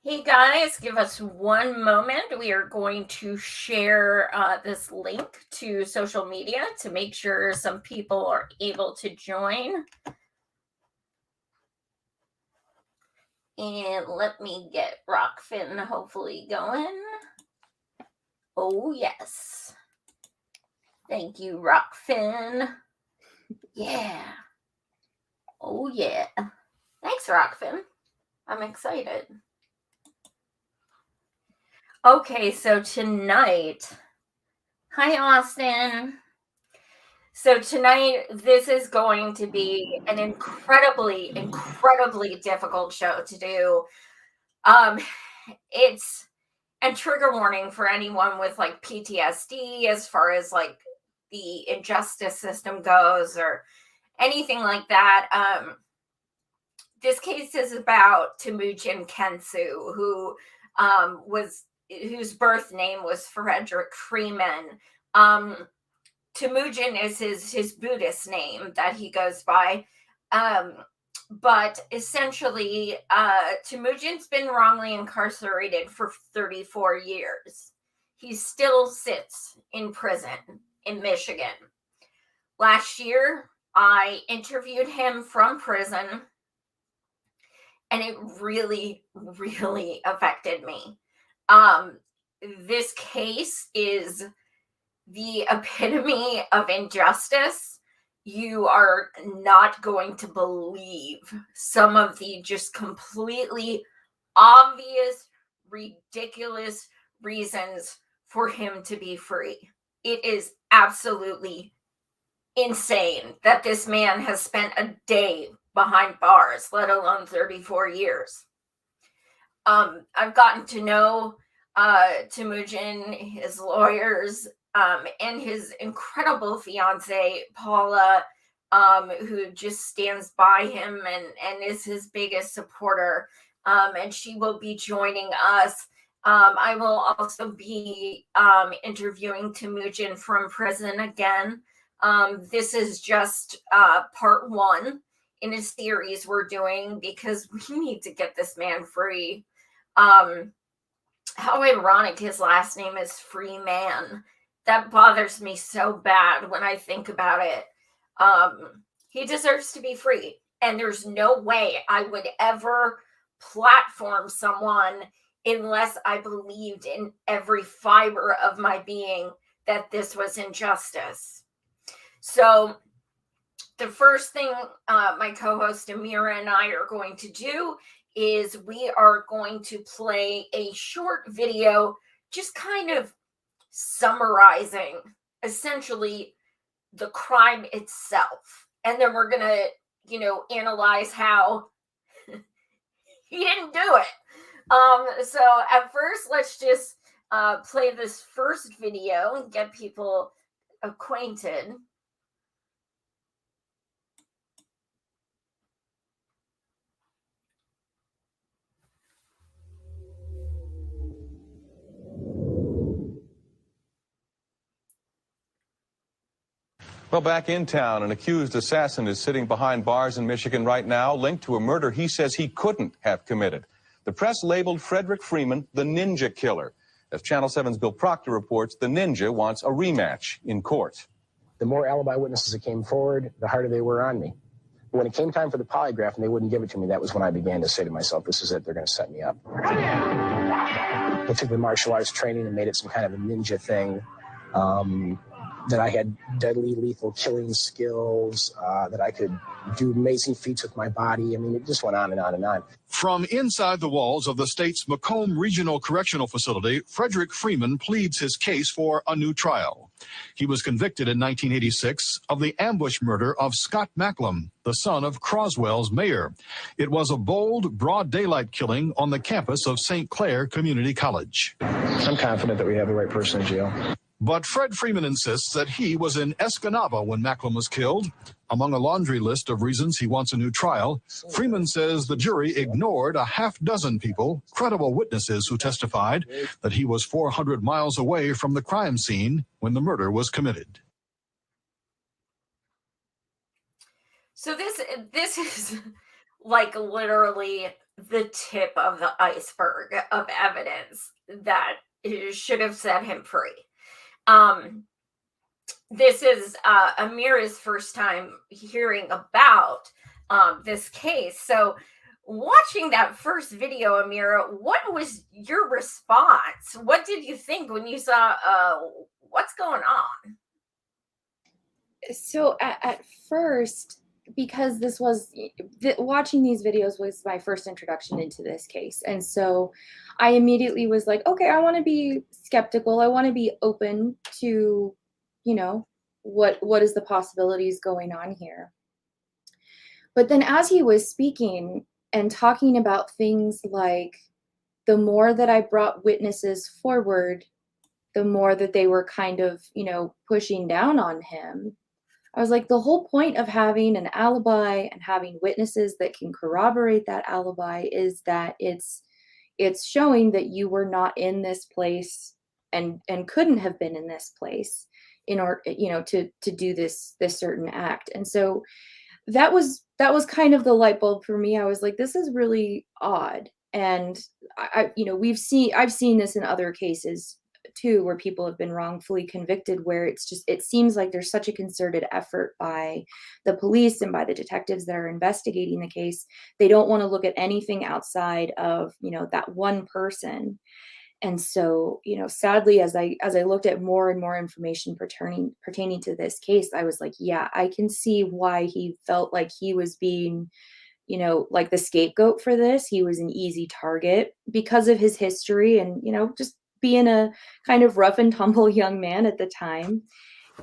Hey guys, give us one moment. We are going to share this link to social media to make sure some people are able to join. And let me get Rockfin hopefully going. Oh, yes. Thank you, Rockfin. Yeah. Oh, yeah. Thanks, Rockfin. I'm excited. Okay, so tonight, hi, Austin. So tonight, this is going to be an incredibly difficult show to do. It's a trigger warning for anyone with like PTSD as far as like the injustice system goes or anything like that. This case is about Temujin Kensu, whose birth name was Frederick Freeman. Temujin is his Buddhist name that he goes by. But essentially, Temujin's been wrongly incarcerated for 34 years. He still sits in prison in Michigan. Last year, I interviewed him from prison, and it really, really affected me. This case is the epitome of injustice. You are not going to believe some of the just completely obvious, ridiculous reasons for him to be free. It is absolutely insane that this man has spent a day behind bars, let alone 34 years. I've gotten to know Temujin, his lawyers, and his incredible fiance, Paula, who just stands by him and is his biggest supporter. And she will be joining us. I will also be interviewing Temujin from prison again. This is just part one in a series we're doing because we need to get this man free. How ironic his last name is Freeman. That bothers me so bad when I think about it. He deserves to be free. And there's no way I would ever platform someone unless I believed in every fiber of my being that this was injustice. So the first thing my co-host Amira and I are going to do is we are going to play a short video just kind of summarizing essentially the crime itself. And then we're going to, analyze how he didn't do it. So at first, let's just play this first video and get people acquainted. Well, back in town, an accused assassin is sitting behind bars in Michigan right now, linked to a murder he says he couldn't have committed. The press labeled Frederick Freeman the Ninja Killer. As Channel 7's Bill Proctor reports, the Ninja wants a rematch in court. The more alibi witnesses that came forward, the harder they were on me. But when it came time for the polygraph and they wouldn't give it to me, that was when I began to say to myself, this is it, they're going to set me up. I took the martial arts training and made it some kind of a ninja thing. That I had deadly, lethal killing skills, that I could do amazing feats with my body. I mean, it just went on and on and on. From inside the walls of the state's Macomb Regional Correctional Facility, Frederick Freeman pleads his case for a new trial. He was convicted in 1986 of the ambush murder of Scott Macklem, the son of Croswell's mayor. It was a bold, broad daylight killing on the campus of St. Clair Community College. I'm confident that we have the right person in jail. But Fred Freeman insists that he was in Escanaba when Macklem was killed. Among a laundry list of reasons he wants a new trial, Freeman says the jury ignored a half dozen people, credible witnesses who testified that he was 400 miles away from the crime scene when the murder was committed. So this is like literally the tip of the iceberg of evidence that should have set him free. This is Amira's first time hearing about this case. So watching that first video, Amira, what was your response? What did you think when you saw what's going on? So at first, because this was watching these videos was my first introduction into this case, and so I immediately was like, okay, I want to be skeptical. I want to be open to, what is the possibilities going on here. But then as he was speaking and talking about things like, the more that I brought witnesses forward, the more that they were kind of, pushing down on him. I was like, the whole point of having an alibi and having witnesses that can corroborate that alibi is that it's showing that you were not in this place and couldn't have been in this place in order, to do this certain act. And so that was kind of the light bulb for me. I was like, this is really odd. And I've seen this in other cases too, where people have been wrongfully convicted, where it seems like there's such a concerted effort by the police and by the detectives that are investigating the case. They don't want to look at anything outside of, that one person. And so, sadly, as I looked at more and more information pertaining to this case, I was like, yeah, I can see why he felt like he was being, like the scapegoat for this. He was an easy target because of his history and, just being a kind of rough and tumble young man at the time.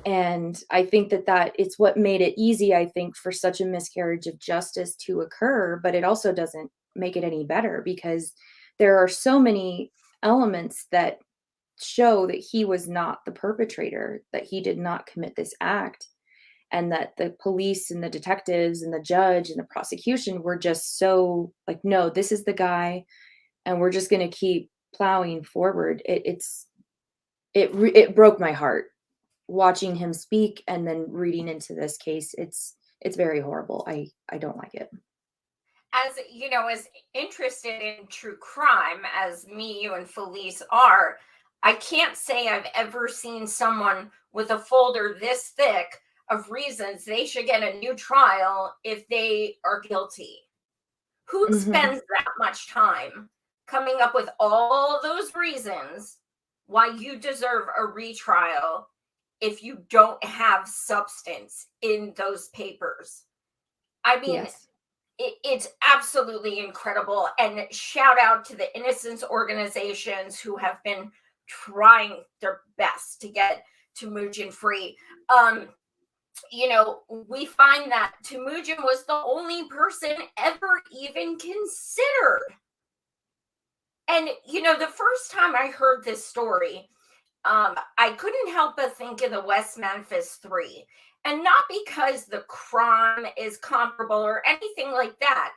And I think that it's what made it easy, I think, for such a miscarriage of justice to occur, but it also doesn't make it any better because there are so many elements that show that he was not the perpetrator, that he did not commit this act, and that the police and the detectives and the judge and the prosecution were just so like, no, this is the guy, and we're just going to keep plowing forward. It broke my heart watching him speak and then reading into this case. It's very horrible. I don't like it. As interested in true crime as me, you, and Felice are, I can't say I've ever seen someone with a folder this thick of reasons they should get a new trial if they are guilty. Who spends that much time coming up with all those reasons why you deserve a retrial if you don't have substance in those papers? I mean, yes. It's absolutely incredible. And shout out to the innocence organizations who have been trying their best to get Temujin free. We find that Temujin was the only person ever even considered. And, the first time I heard this story, I couldn't help but think of the West Memphis 3. And not because the crime is comparable or anything like that,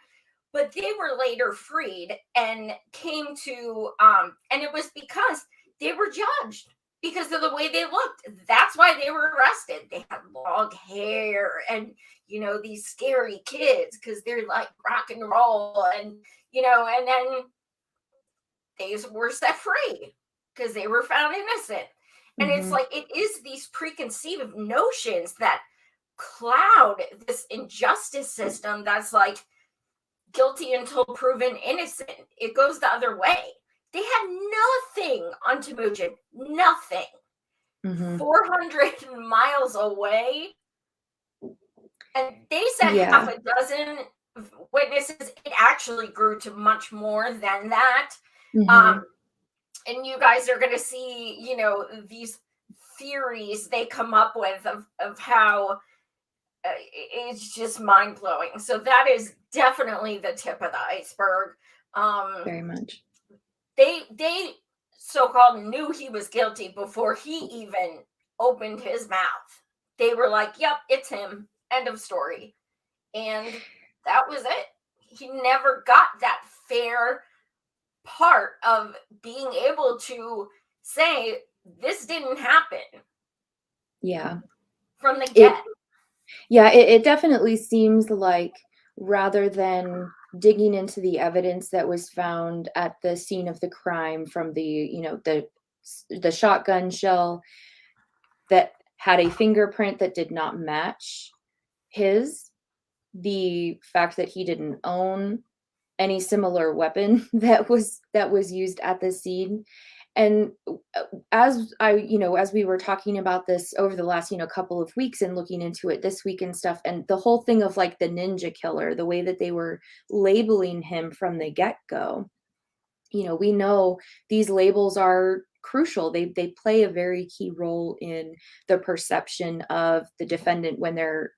but they were later freed and came to, and it was because they were judged because of the way they looked. That's why they were arrested. They had long hair and, these scary kids because they're like rock and roll and, and then they were set free because they were found innocent. And it's like, it is these preconceived notions that cloud this injustice system that's like guilty until proven innocent. It goes the other way. They had nothing on Temujin, nothing. 400 miles away. And they said half a dozen witnesses. It actually grew to much more than that. And you guys are going to see, these theories they come up with of how it's just mind-blowing. So that is definitely the tip of the iceberg. Very much. They so-called knew he was guilty before he even opened his mouth. They were like, yep, it's him. End of story. And that was it. He never got that fair part of being able to say this didn't happen. Yeah. From the get. It definitely seems like rather than digging into the evidence that was found at the scene of the crime from the shotgun shell that had a fingerprint that did not match his, the fact that he didn't own any similar weapon that was used at the scene. And as we were talking about this over the last, couple of weeks and looking into it this week and stuff, and the whole thing of like the ninja killer, the way that they were labeling him from the get-go, we know these labels are crucial. They play a very key role in the perception of the defendant when they're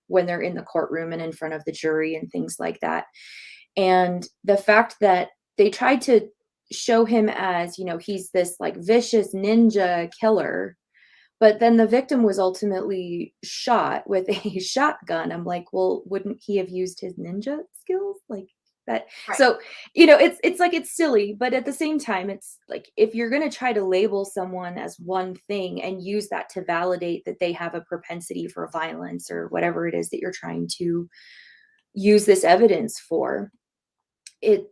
in the courtroom and in front of the jury and things like that. And the fact that they tried to show him as, he's this like vicious ninja killer, but then the victim was ultimately shot with a shotgun. I'm like, well, wouldn't he have used his ninja skills like that? Right. So, it's like, it's silly, but at the same time, it's like, if you're going to try to label someone as one thing and use that to validate that they have a propensity for violence or whatever it is that you're trying to use this evidence for, it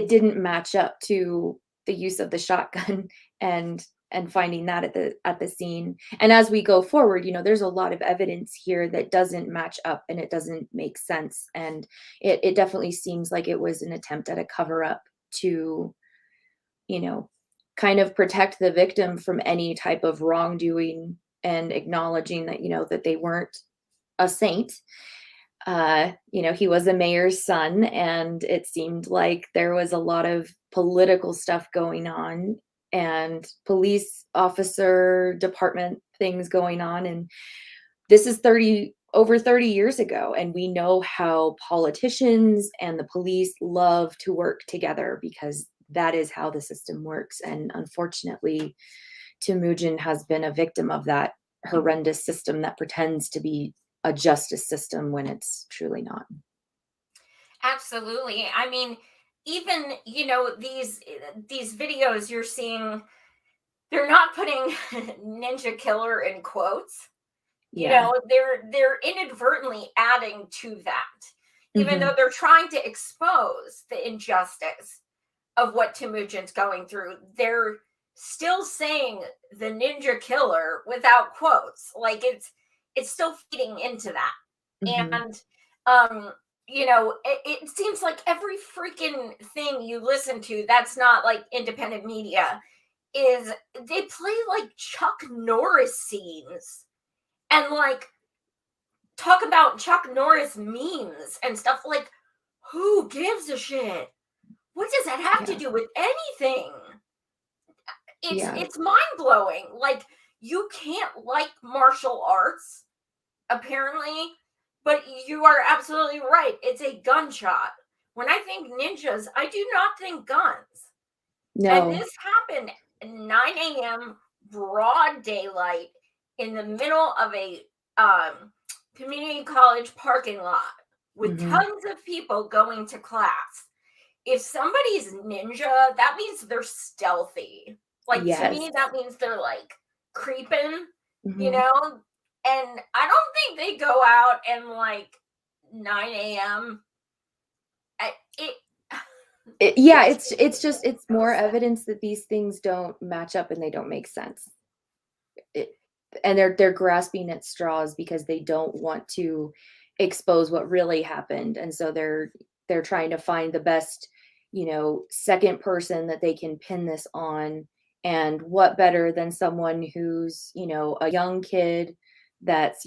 didn't match up to the use of the shotgun and finding that at the scene. And as we go forward, there's a lot of evidence here that doesn't match up and it doesn't make sense. And it definitely seems like it was an attempt at a cover up to, kind of protect the victim from any type of wrongdoing and acknowledging that, that they weren't a saint. He was a mayor's son, and it seemed like there was a lot of political stuff going on and police officer department things going on. And this is over 30 years ago. And we know how politicians and the police love to work together because that is how the system works. And unfortunately, Temujin has been a victim of that horrendous system that pretends to be a justice system when it's truly not. Absolutely. I mean, even, these videos you're seeing, they're not putting ninja killer in quotes. Yeah. They're inadvertently adding to that, even Mhm. though they're trying to expose the injustice of what Temujin's going through. They're still saying the ninja killer without quotes. Like it's still feeding into that. Mhm. And it seems like every freaking thing you listen to that's not like independent media is they play like Chuck Norris scenes and like talk about Chuck Norris memes and stuff. Like, who gives a shit? What does that have to Yeah. do with anything? Yeah. It's mind-blowing. Like, you can't like martial arts, apparently, but you are absolutely right. It's a gunshot. When I think ninjas, I do not think guns. And No. this happened at 9 a.m., broad daylight, in the middle of a community college parking lot with Mhm. tons of people going to class. If somebody's ninja, that means they're stealthy. Like, to me, Yes. that means they're like creeping, Mhm. And I don't think they go out and like 9 a.m. Yeah, It's it's so more sad. evidence that these things don't match up and they don't make sense. And they're grasping at straws because they don't want to expose what really happened. And so they're trying to find the best, second person that they can pin this on. And what better than someone who's, a young kid that's,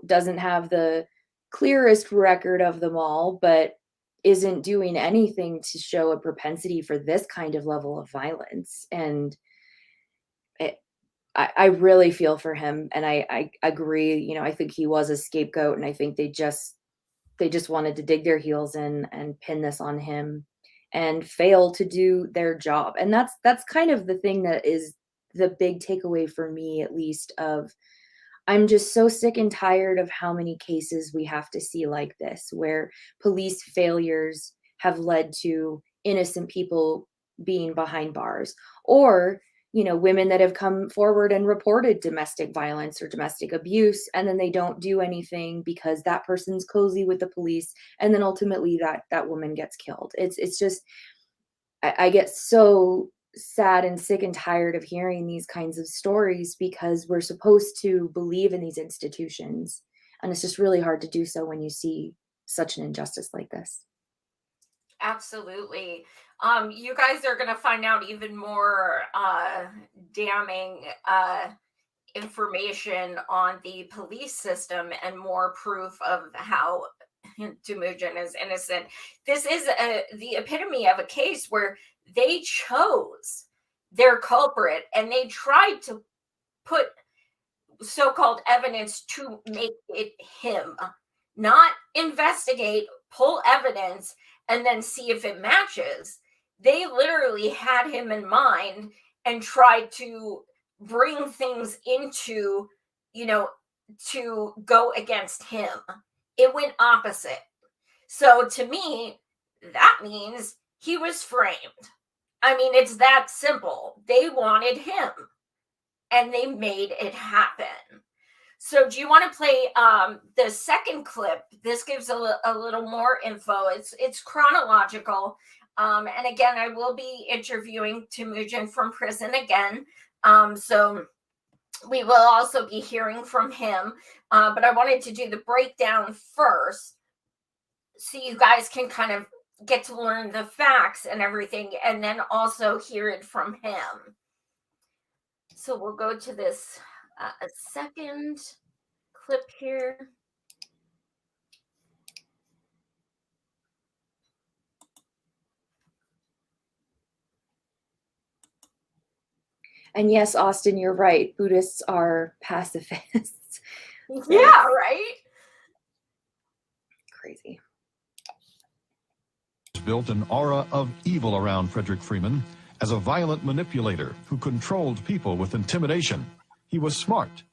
doesn't have the clearest record of them all, but isn't doing anything to show a propensity for this kind of level of violence. And I really feel for him, and I agree. I think he was a scapegoat, and I think they just wanted to dig their heels in and pin this on him, and fail to do their job. And that's kind of the thing that is the big takeaway for me, at least. Of I'm just so sick and tired of how many cases we have to see like this, where police failures have led to innocent people being behind bars, or women that have come forward and reported domestic violence or domestic abuse, and then they don't do anything because that person's cozy with the police, and then ultimately that woman gets killed. It's just, I get so sad and sick and tired of hearing these kinds of stories, because we're supposed to believe in these institutions, and it's just really hard to do so when you see such an injustice like this. Absolutely. You guys are going to find out even more damning information on the police system and more proof of how Temujin is innocent. This is the epitome of a case where they chose their culprit and they tried to put so-called evidence to make it him, not investigate, pull evidence, and then see if it matches. They literally had him in mind and tried to bring things into, to go against him. It went opposite. So to me, that means he was framed. I mean, it's that simple. They wanted him and they made it happen. So do you want to play the second clip? This gives a little more info. It's chronological. And again, I will be interviewing Temujin from prison again. So we will also be hearing from him. But I wanted to do the breakdown first, so you guys can kind of get to learn the facts and everything, and then also hear it from him. So we'll go to this a second clip here. And yes, Austin, you're right. Buddhists are pacifists. Yeah, right? Crazy. Built an aura of evil around Frederick Freeman as a violent manipulator who controlled people with intimidation. He was smart,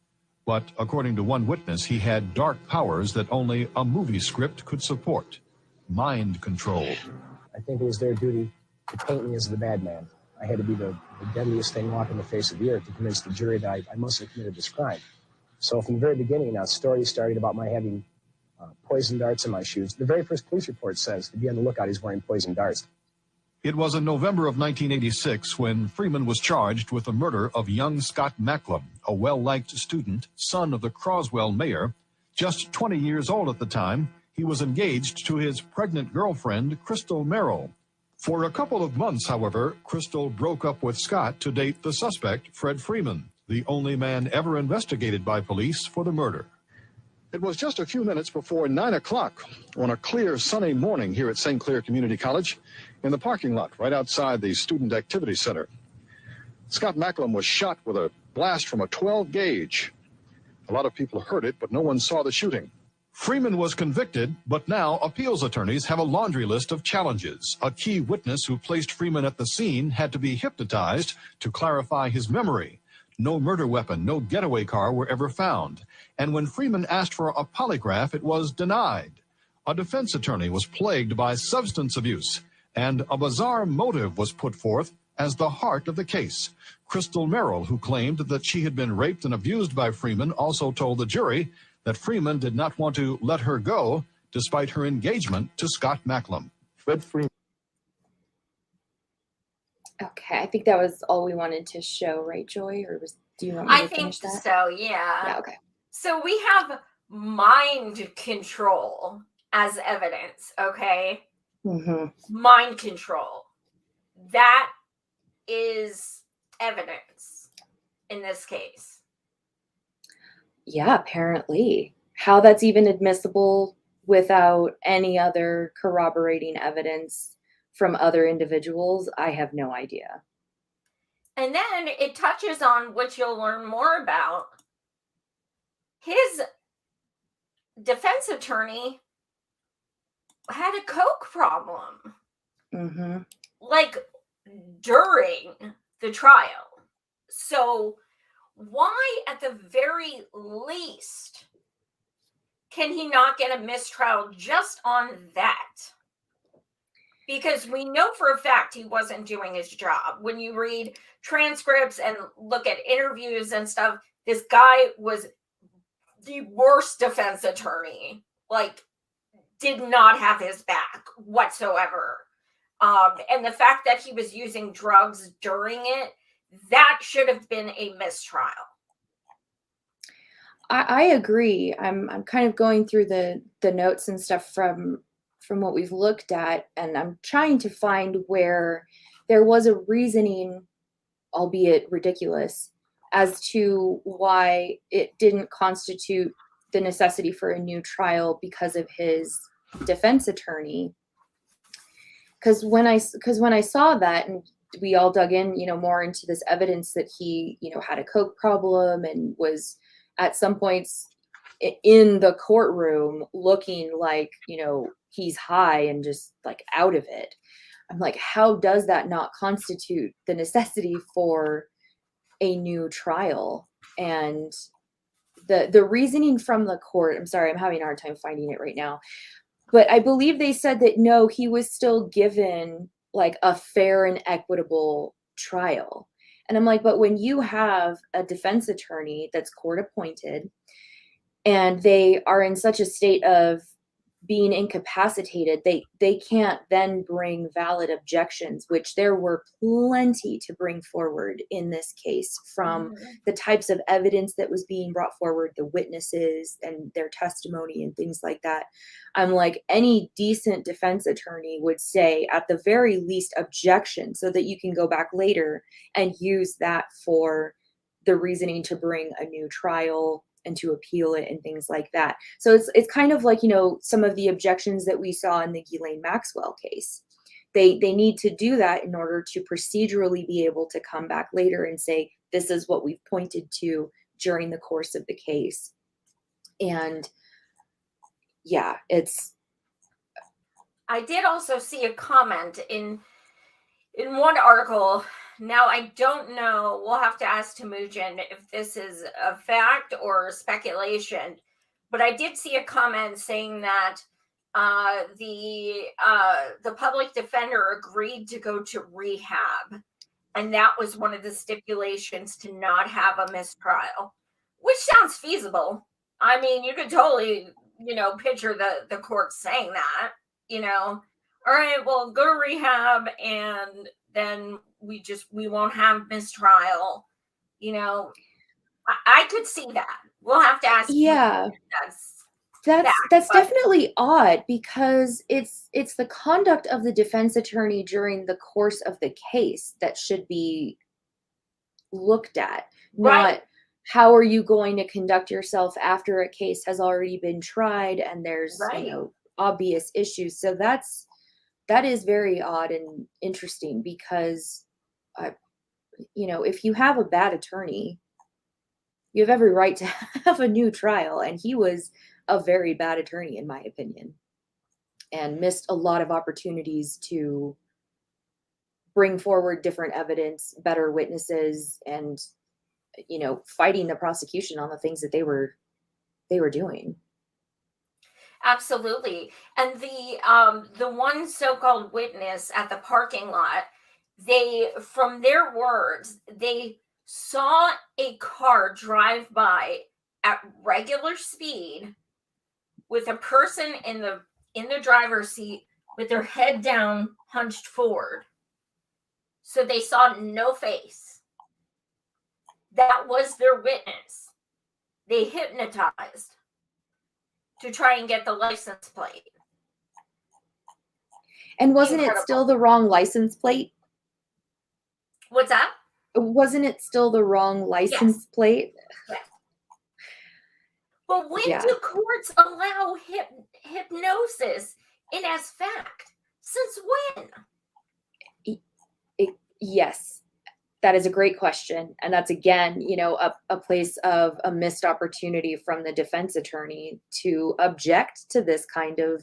but according to one witness, he had dark powers that only a movie script could support. Mind control. I think it was their duty to paint me as the bad man. I had to be the deadliest thing walking the face of the earth to convince the jury that I must have committed this crime. So from the very beginning, now, stories started about my having poison darts in my shoes. The very first police report says to be on the lookout, he's wearing poison darts. It was in November of 1986 when Freeman was charged with the murder of young Scott Macklem, a well-liked student, son of the Croswell mayor. Just 20 years old at the time, he was engaged to his pregnant girlfriend, Crystal Merrill. For a couple of months, however, Crystal broke up with Scott to date the suspect, Fred Freeman, the only man ever investigated by police for the murder. It was just a few minutes before 9 o'clock on a clear, sunny morning here at St. Clair Community College in the parking lot right outside the Student Activity Center. Scott Macklem was shot with a blast from a 12 gauge. A lot of people heard it, but no one saw the shooting. Freeman was convicted, but now appeals attorneys have a laundry list of challenges. A key witness who placed Freeman at the scene had to be hypnotized to clarify his memory. No murder weapon, no getaway car were ever found. And when Freeman asked for a polygraph, it was denied. A defense attorney was plagued by substance abuse, and a bizarre motive was put forth as the heart of the case. Crystal Merrill, who claimed that she had been raped and abused by Freeman, also told the jury that Freeman did not want to let her go despite her engagement to Scott Macklem. Fred Freeman. Okay, I think that was all we wanted to show, right, Joy? Or do you want me to finish that? I think so, yeah. Yeah, okay. So we have mind control as evidence, okay? Mm-hmm. Mind control. That is evidence in this case. Yeah, apparently. How that's even admissible without any other corroborating evidence from other individuals, I have no idea. And then it touches on what you'll learn more about. His defense attorney had a coke problem. Mm-hmm. Like during the trial. So why at the very least can he not get a mistrial just on that? because we know for a fact he wasn't doing his job. When you read transcripts and look at interviews and stuff, this guy was the worst defense attorney, like did not have his back whatsoever. And the fact that he was using drugs during it, that should have been a mistrial. I agree. I'm kind of going through the notes and stuff from what we've looked at, and I'm trying to find where there was a reasoning, albeit ridiculous, as to why it didn't constitute the necessity for a new trial because of his defense attorney. Because when I saw that, and we all dug in, more into this evidence that he, had a coke problem and was at some points in the courtroom looking like, he's high and just like out of it. I'm like, how does that not constitute the necessity for a new trial? And the reasoning from the court, I'm sorry, I'm having a hard time finding it right now, but I believe they said that no, he was still given like a fair and equitable trial. And I'm like, but when you have a defense attorney that's court appointed and they are in such a state of being incapacitated, they can't then bring valid objections, which there were plenty to bring forward in this case from the types of evidence that was being brought forward, the witnesses and their testimony and things like that. I'm like, any decent defense attorney would say at the very least objection, so that you can go back later and use that for the reasoning to bring a new trial and to appeal it and things like that. So it's kind of like, some of the objections that we saw in the Ghislaine Maxwell case. They need to do that in order to procedurally be able to come back later and say, this is what we've pointed to during the course of the case. And yeah, I did also see a comment in one article. Now, I don't know. We'll have to ask Temujin if this is a fact or speculation. But I did see a comment saying that the public defender agreed to go to rehab. And that was one of the stipulations to not have a mistrial, which sounds feasible. I mean, you could totally, picture the court saying that, all right, well, go to rehab and then we won't have mistrial. I could see that. We'll have to ask. Yeah, that's definitely odd, because it's the conduct of the defense attorney during the course of the case that should be looked at, not how are you going to conduct yourself after a case has already been tried and there's obvious issues. So that is very odd and interesting, because if you have a bad attorney, you have every right to have a new trial. And he was a very bad attorney, in my opinion, and missed a lot of opportunities to bring forward different evidence, better witnesses, and, fighting the prosecution on the things that they were doing. Absolutely. And the one so-called witness at the parking lot, from their words, they saw a car drive by at regular speed with a person in the driver's seat with their head down, hunched forward. So they saw no face. That was their witness. They hypnotized to try and get the license plate. And wasn't it still the wrong license plate? What's that? Wasn't it still the wrong license plate? Yes. But when do courts allow hypnosis in as fact? Since when? Yes, that is a great question. And that's, again, a place of a missed opportunity from the defense attorney to object to this kind of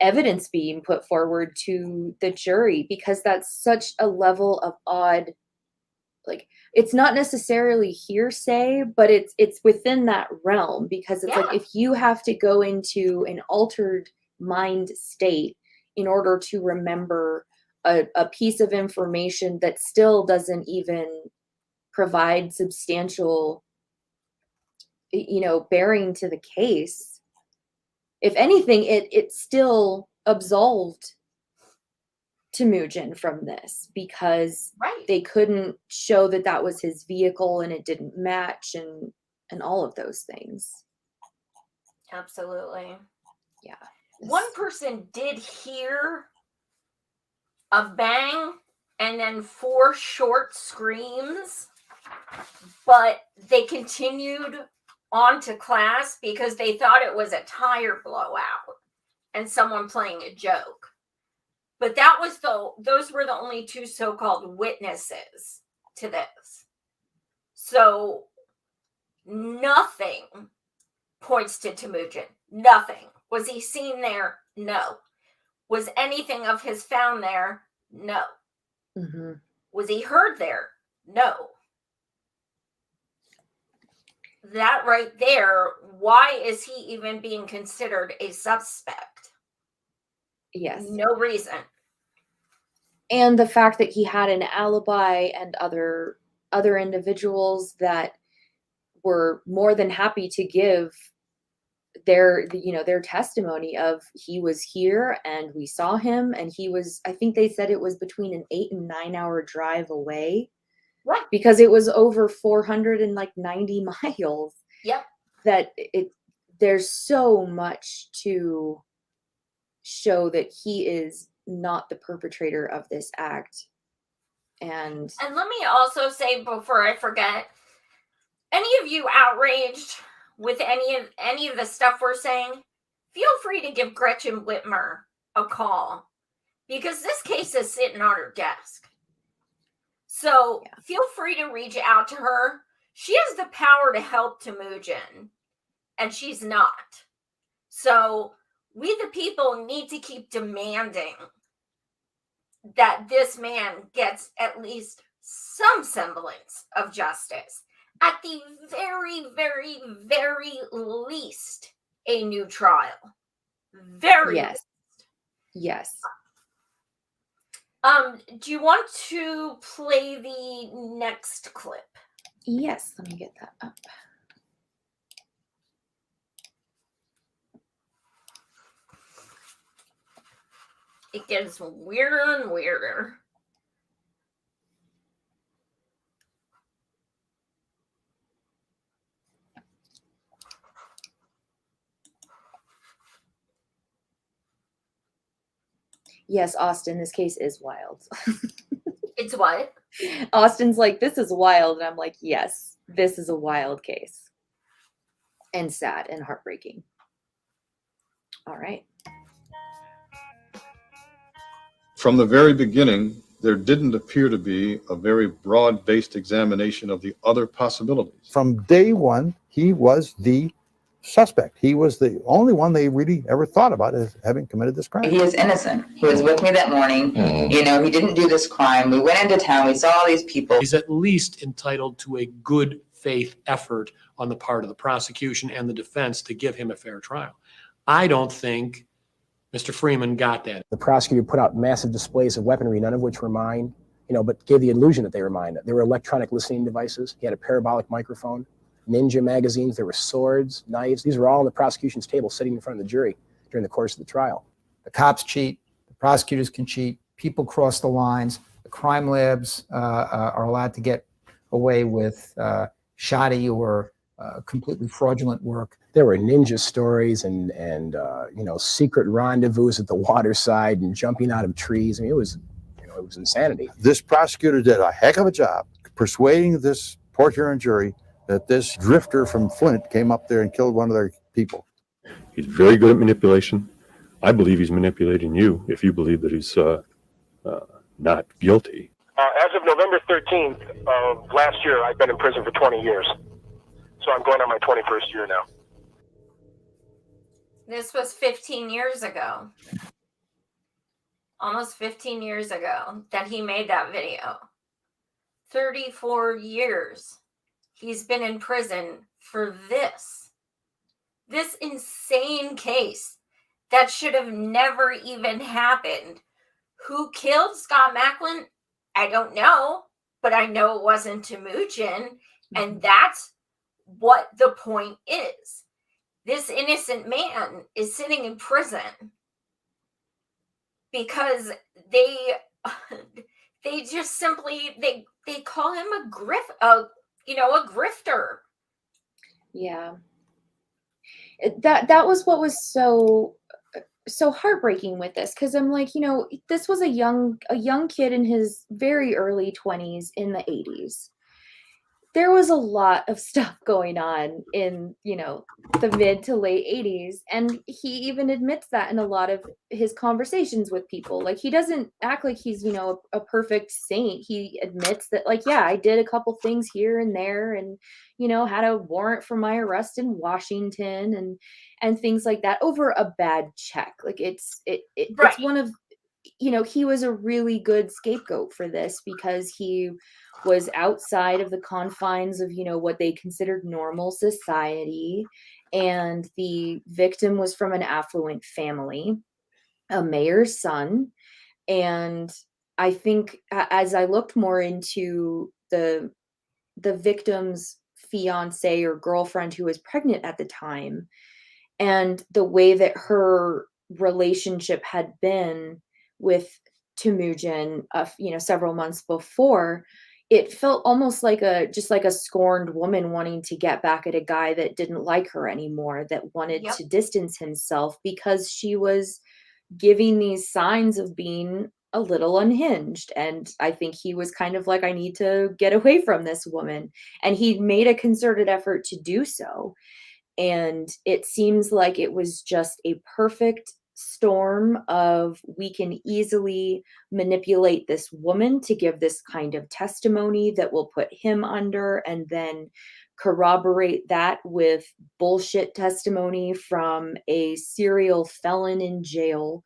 evidence being put forward to the jury, because that's such a level of odd, like, it's not necessarily hearsay, but it's within that realm, because it's like, if you have to go into an altered mind state in order to remember a piece of information that still doesn't even provide substantial, bearing to the case. If anything, it still absolved Temujin from this, because Right. they couldn't show that was his vehicle and it didn't match, and all of those things. Absolutely. Yeah. One person did hear a bang and then 4 short screams, but they continued on to class because they thought it was a tire blowout and someone playing a joke. But those were the only 2 so-called witnesses to this. So nothing points to Temujin. Nothing. Was he seen there? No. Was anything of his found there? No. Mm-hmm. Was he heard there? No. That right there, why is he even being considered a suspect? Yes. No reason. And the fact that he had an alibi and other individuals that were more than happy to give their testimony of, he was here and we saw him, and he was, I think they said it was between an 8 and 9 hour drive away. Right. Because it was over 490 miles. Yep. That there's so much to show that he is not the perpetrator of this act. And let me also say, before I forget, any of you outraged with any of the stuff we're saying, feel free to give Gretchen Whitmer a call, because this case is sitting on her desk. So feel free to reach out to her. She has the power to help Temujin, and she's not. So we, the people, need to keep demanding that this man gets at least some semblance of justice. At the very, very, very least, a new trial. Very yes. least. Yes. Do you want to play the next clip? Yes, let me get that up. It gets weirder and weirder. Yes, Austin, this case is wild. It's what? Austin's like, this is wild. And I'm like, yes, this is a wild case. And sad and heartbreaking. All right. From the very beginning, there didn't appear to be a very broad-based examination of the other possibilities. From day one, he was the suspect. He was the only one they really ever thought about as having committed this crime. He is innocent. He was with me that morning. He didn't do this crime. We went into town. We saw all these people. He's at least entitled to a good faith effort on the part of the prosecution and the defense to give him a fair trial. I don't think Mr. Freeman got that. The prosecutor put out massive displays of weaponry, none of which were mine, but gave the illusion that they were mine. There were electronic listening devices. He had a parabolic microphone, ninja magazines. There were swords, knives. These were all on the prosecution's table sitting in front of the jury during the course of the trial. The cops cheat. The prosecutors can cheat. People cross the lines. The crime labs are allowed to get away with shoddy or completely fraudulent work. There were ninja stories and secret rendezvous at the waterside and jumping out of trees. I mean, it was insanity. This prosecutor did a heck of a job persuading this Port Huron jury that this drifter from Flint came up there and killed one of their people. He's very good at manipulation. I believe he's manipulating you if you believe that he's not guilty. As of November 13th of last year, I've been in prison for 20 years. So I'm going on my 21st year now. This was 15 years ago. Almost 15 years ago that he made that video. 34 years he's been in prison for this insane case that should have never even happened. Who killed Scott Macklin? I don't know, but I know it wasn't Temujin, and that's what the point is. This innocent man is sitting in prison because they just simply they call him a grifter. Yeah. That was what was so heartbreaking with this, because I'm like, this was a young kid in his very early 20s in the 80s. There was a lot of stuff going on in, the mid to late 80s. And he even admits that in a lot of his conversations with people. Like, he doesn't act like he's, a perfect saint. He admits that, like, yeah, I did a couple things here and there, and, had a warrant for my arrest in Washington and things like that over a bad check. Like, it's one of, he was a really good scapegoat for this, because he was outside of the confines of, what they considered normal society. And the victim was from an affluent family, a mayor's son. And I think as I looked more into the victim's fiance or girlfriend, who was pregnant at the time, and the way that her relationship had been with Temujin, several months before, it felt almost like a scorned woman wanting to get back at a guy that didn't like her anymore, that wanted to distance himself because she was giving these signs of being a little unhinged. And I think he was kind of like, I need to get away from this woman. And he made a concerted effort to do so. And it seems like it was just a perfect storm of, we can easily manipulate this woman to give this kind of testimony that will put him under, and then corroborate that with bullshit testimony from a serial felon in jail.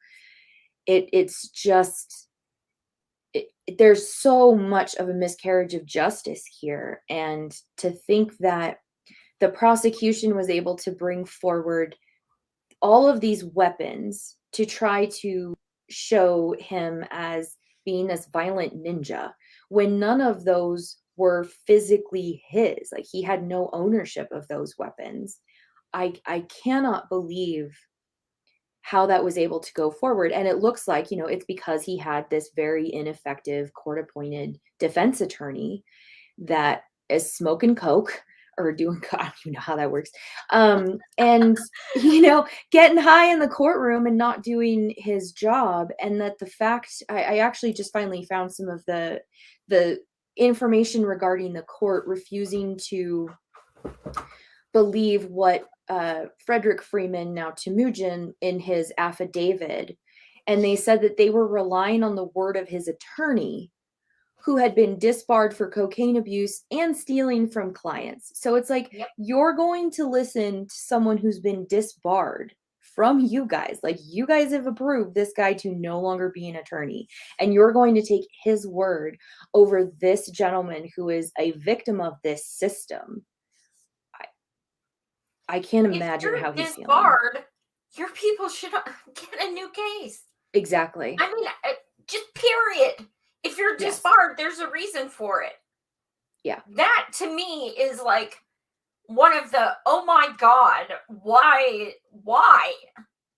It's just, there's so much of a miscarriage of justice here. And to think that the prosecution was able to bring forward all of these weapons to try to show him as being this violent ninja, when none of those were physically his. Like, he had no ownership of those weapons. I cannot believe how that was able to go forward. And it looks like, it's because he had this very ineffective court-appointed defense attorney that is smoking coke, or doing, I don't even know how that works. And, getting high in the courtroom and not doing his job. And that the fact, I actually just finally found some of the information regarding the court refusing to believe what Frederick Freeman, now Temujin, in his affidavit. And they said that they were relying on the word of his attorney, who had been disbarred for cocaine abuse and stealing from clients. So it's like, you're going to listen to someone who's been disbarred from you guys. Like, you guys have approved this guy to no longer be an attorney, and you're going to take his word over this gentleman who is a victim of this system. I can't imagine how he's feeling. Disbarred, your people should get a new case. Exactly. I mean, just period. If you're disbarred, there's a reason for it. Yeah. That, to me, is like one of the, oh my God, why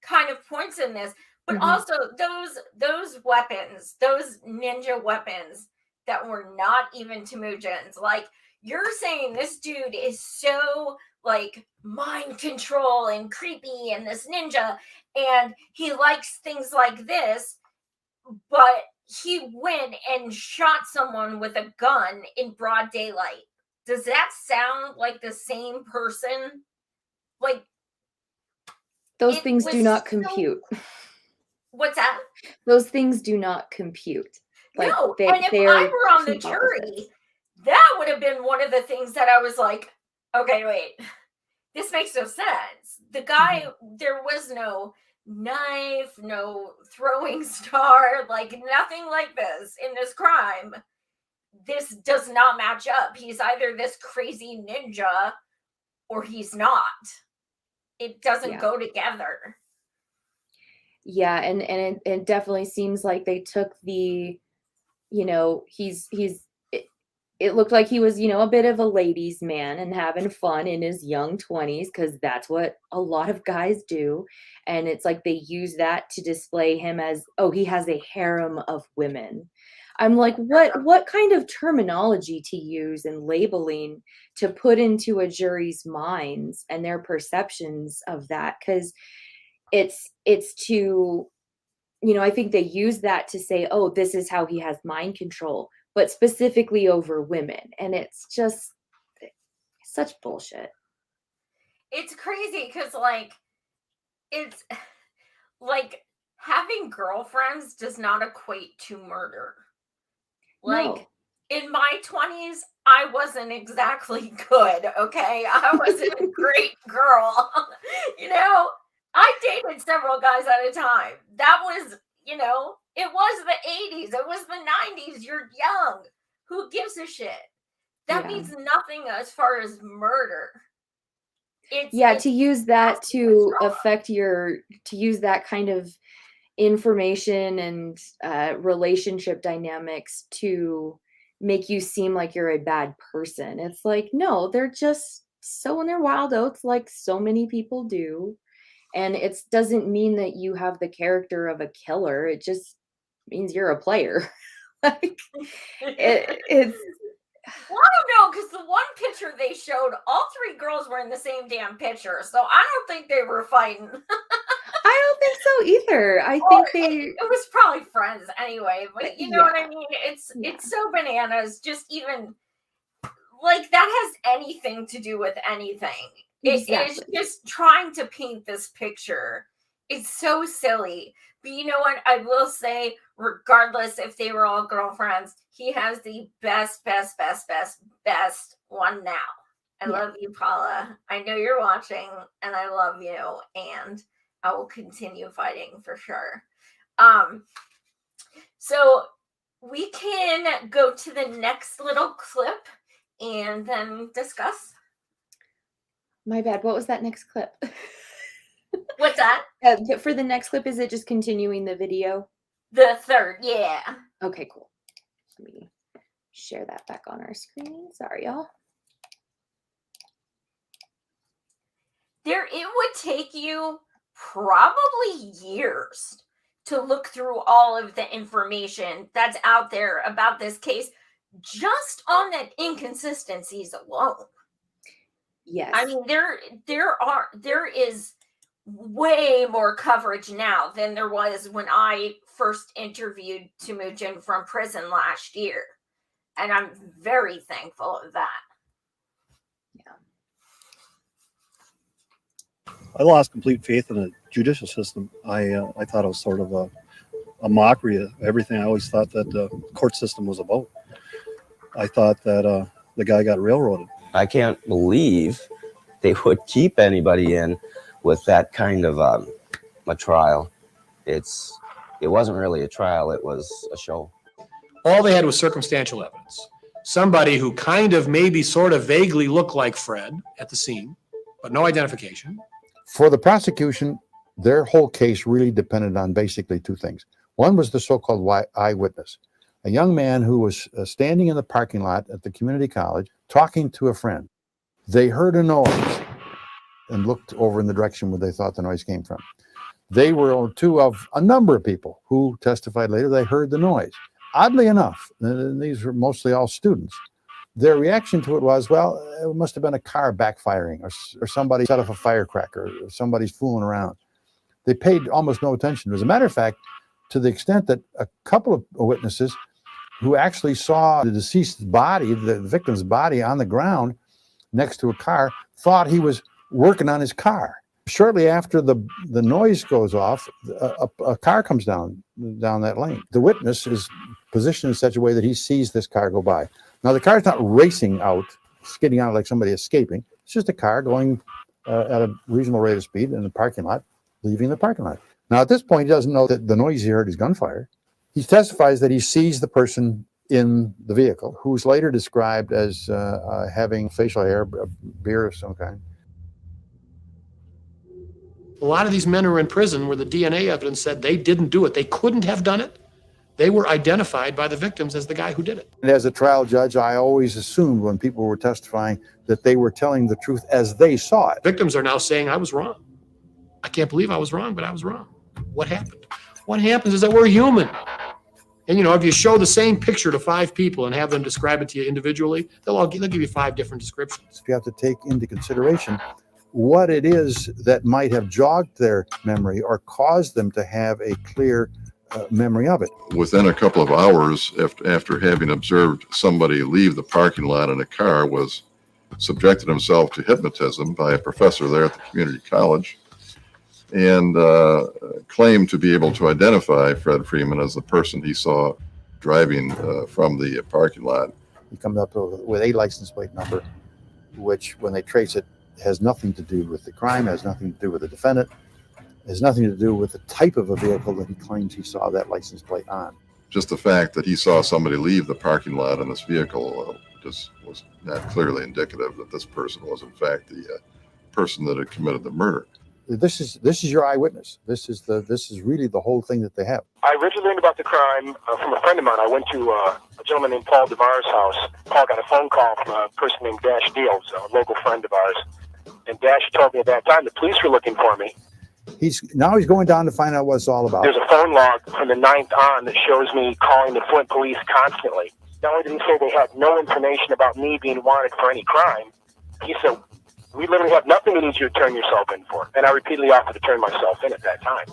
kind of points in this. But also those weapons, those ninja weapons that were not even Temujin's. Like, you're saying this dude is so, like, mind control and creepy and this ninja, and he likes things like this, but he went and shot someone with a gun in broad daylight. Does that sound like the same person? Like, those things do not compute. What's that? Those things do not compute. Like, no, and if I were on the jury, that would have been one of the things that I was like, okay, wait, this makes no sense. The guy, there was no knife, no throwing star, like nothing like this in this crime. This does not match up. He's either this crazy ninja or he's not. It doesn't go together. Yeah, and it definitely seems like they took the, you know, it looked like he was, you know, a bit of a ladies' man and having fun in his young 20s, because that's what a lot of guys do. And it's like they use that to display him as, oh, he has a harem of women. I'm like, what kind of terminology to use and labeling to put into a jury's minds and their perceptions of that? Because it's to, you know, I think they use that to say, oh, this is how he has mind control, but specifically over women. And it's just such bullshit. It's crazy because, like, it's like having girlfriends does not equate to murder. Like, No. in my 20s, I wasn't exactly good, okay? I wasn't a great girl. You know, I dated several guys at a time. That was, you know, it was the 80s, it was the 90s. You're young. Who gives a shit? That Yeah. means nothing as far as murder. Yeah, to use that to trauma. affect to use that kind of information and relationship dynamics to make you seem like you're a bad person. It's like, no, they're just sowing their wild oats like so many people do. And it doesn't mean that you have the character of a killer. It just means you're a player. Like, it's Well, I don't know, because the one picture they showed, all three girls were in the same damn picture, so I don't think they were fighting. I don't think so either. I Or think they it was probably friends anyway, but you know what I mean? Yeah. It's so bananas, just even like that has anything to do with anything. It is Exactly. just trying to paint this picture. It's so silly. But you know what? I will say, regardless if they were all girlfriends, he has the best one now. I Yeah. love you, Paula. I know you're watching, and I love you, and I will continue fighting for sure. So we can go to the next little clip and then discuss. My bad. What was that next clip? What's that? For the next clip, is it just continuing the video? The third, yeah. Okay, cool. Let me share that back on our screen. Sorry, y'all. It would take you probably years to look through all of the information that's out there about this case just on the inconsistencies alone. Yes. I mean, there is way more coverage now than there was when I first interviewed Temujin from prison last year. And I'm very thankful of that. I lost complete faith in the judicial system. I thought it was sort of a mockery of everything I always thought that the court system was about. I thought that the guy got railroaded. I can't believe they would keep anybody in with that kind of a trial. It wasn't really a trial, it was a show. All they had was circumstantial evidence. Somebody who kind of maybe sort of vaguely looked like Fred at the scene, but no identification. For the prosecution, their whole case really depended on basically two things. One was the so-called eyewitness, a young man who was standing in the parking lot at the community college talking to a friend. They heard a noise and looked over in the direction where they thought the noise came from. They were two of a number of people who testified later they heard the noise. Oddly enough, these were mostly all students. Their reaction to it was, well, it must have been a car backfiring or somebody set off a firecracker or somebody's fooling around. They paid almost no attention. As a matter of fact, to the extent that a couple of witnesses who actually saw the deceased's body, the victim's body on the ground next to a car, thought he was working on his car. Shortly after the noise goes off, a car comes down that lane. The witness is positioned in such a way that he sees this car go by. Now, the car's not racing out, skidding out like somebody escaping. It's just a car going at a reasonable rate of speed in the parking lot, leaving the parking lot. Now, at this point, he doesn't know that the noise he heard is gunfire. He testifies that he sees the person in the vehicle, who's later described as having facial hair, a beard of some kind. A lot of these men are in prison where the DNA evidence said they didn't do it. They couldn't have done it. They were identified by the victims as the guy who did it. And as a trial judge, I always assumed when people were testifying that they were telling the truth as they saw it. Victims are now saying, I was wrong. I can't believe I was wrong, but I was wrong. What happened? What happens is that we're human. And, you know, if you show the same picture to 5 people and have them describe it to you individually, they'll give you 5 different descriptions. You have to take into consideration what it is that might have jogged their memory or caused them to have a clear memory of it. Within a couple of hours after having observed somebody leave the parking lot in a car, was subjected himself to hypnotism by a professor there at the community college, and claimed to be able to identify Fred Freeman as the person he saw driving from the parking lot. He comes up with a license plate number, which when they trace it, has nothing to do with the crime, has nothing to do with the defendant, has nothing to do with the type of a vehicle that he claims he saw that license plate on. Just the fact that he saw somebody leave the parking lot in this vehicle just was not clearly indicative that this person was in fact the person that had committed the murder. This is your eyewitness. This is really the whole thing that they have. I originally learned about the crime from a friend of mine. I went to a gentleman named Paul DeVar's house. Paul got a phone call from a person named Dash Deals, a local friend of ours. And Dash told me at that time the police were looking for me. He's going down to find out what it's all about. There's a phone log from the 9th on that shows me calling the Flint police constantly. Not only did he say they had no information about me being wanted for any crime, he said, we literally have nothing we need you to turn yourself in for. And I repeatedly offered to turn myself in at that time.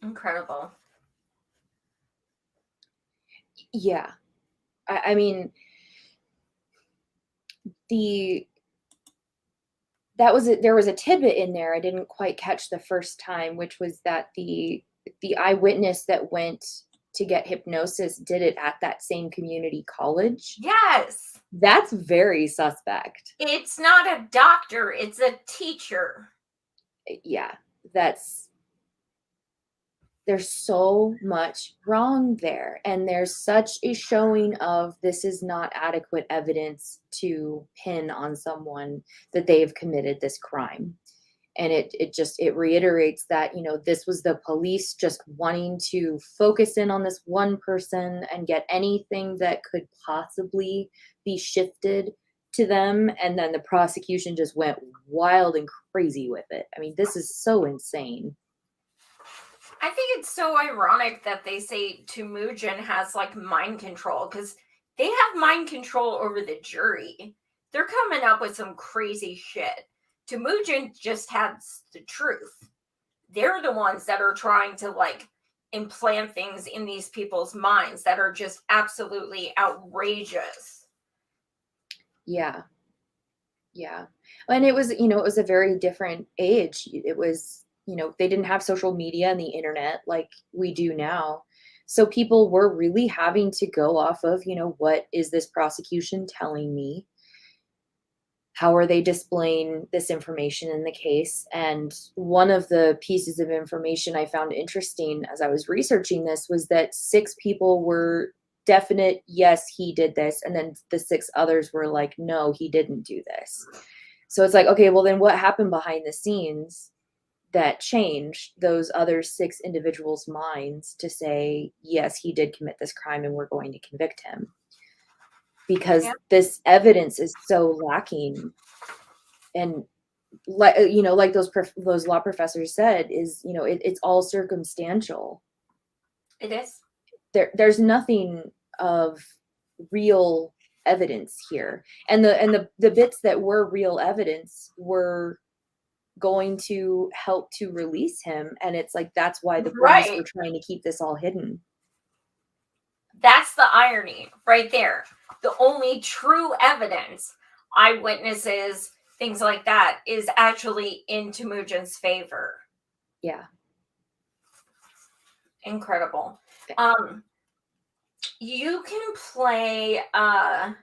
Incredible. Yeah. I mean, there was a tidbit in there I didn't quite catch the first time, which was that the eyewitness that went to get hypnosis did it at that same community college. Yes. That's very suspect. It's not a doctor, it's a teacher. Yeah, there's so much wrong there. And there's such a showing of this is not adequate evidence to pin on someone that they have committed this crime. And it reiterates that, you know, this was the police just wanting to focus in on this one person and get anything that could possibly be shifted to them. And then the prosecution just went wild and crazy with it. I mean, this is so insane. I think it's so ironic that they say Temujin has like mind control, because they have mind control over the jury. They're coming up with some crazy shit. Temujin just has the truth. They're the ones that are trying to like implant things in these people's minds that are just absolutely outrageous. Yeah. Yeah. And it was, you know, it was a very different age. It was, you know, they didn't have social media and the internet like we do now. So people were really having to go off of, you know, what is this prosecution telling me? How are they displaying this information in the case? And one of the pieces of information I found interesting as I was researching this was that 6 people were definite, yes, he did this. And then the 6 others were like, no, he didn't do this. So it's like, okay, well then what happened behind the scenes that changed those other 6 individuals' minds to say, yes, he did commit this crime and we're going to convict him? Because this evidence is so lacking. And like, you know, like those law professors said, is, you know, it's all circumstantial. It is. There's nothing of real evidence here. And the bits that were real evidence were going to help to release him. And it's like, that's why the police were trying to keep this all hidden. That's the irony right there. The only true evidence, eyewitnesses, things like that, is actually in Temujin's favor. Yeah. Incredible. You can play, I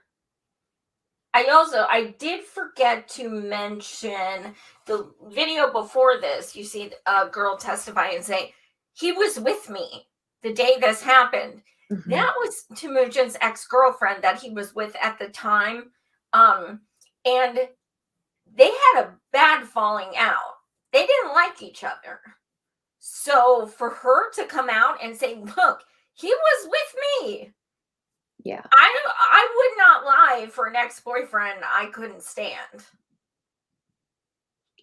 did forget to mention the video before this. You see a girl testify and say, he was with me the day this happened. Mhm. That was Temujin's ex-girlfriend that he was with at the time. And they had a bad falling out. They didn't like each other. So for her to come out and say, look, he was with me. Yeah. I would not lie for an ex-boyfriend I couldn't stand.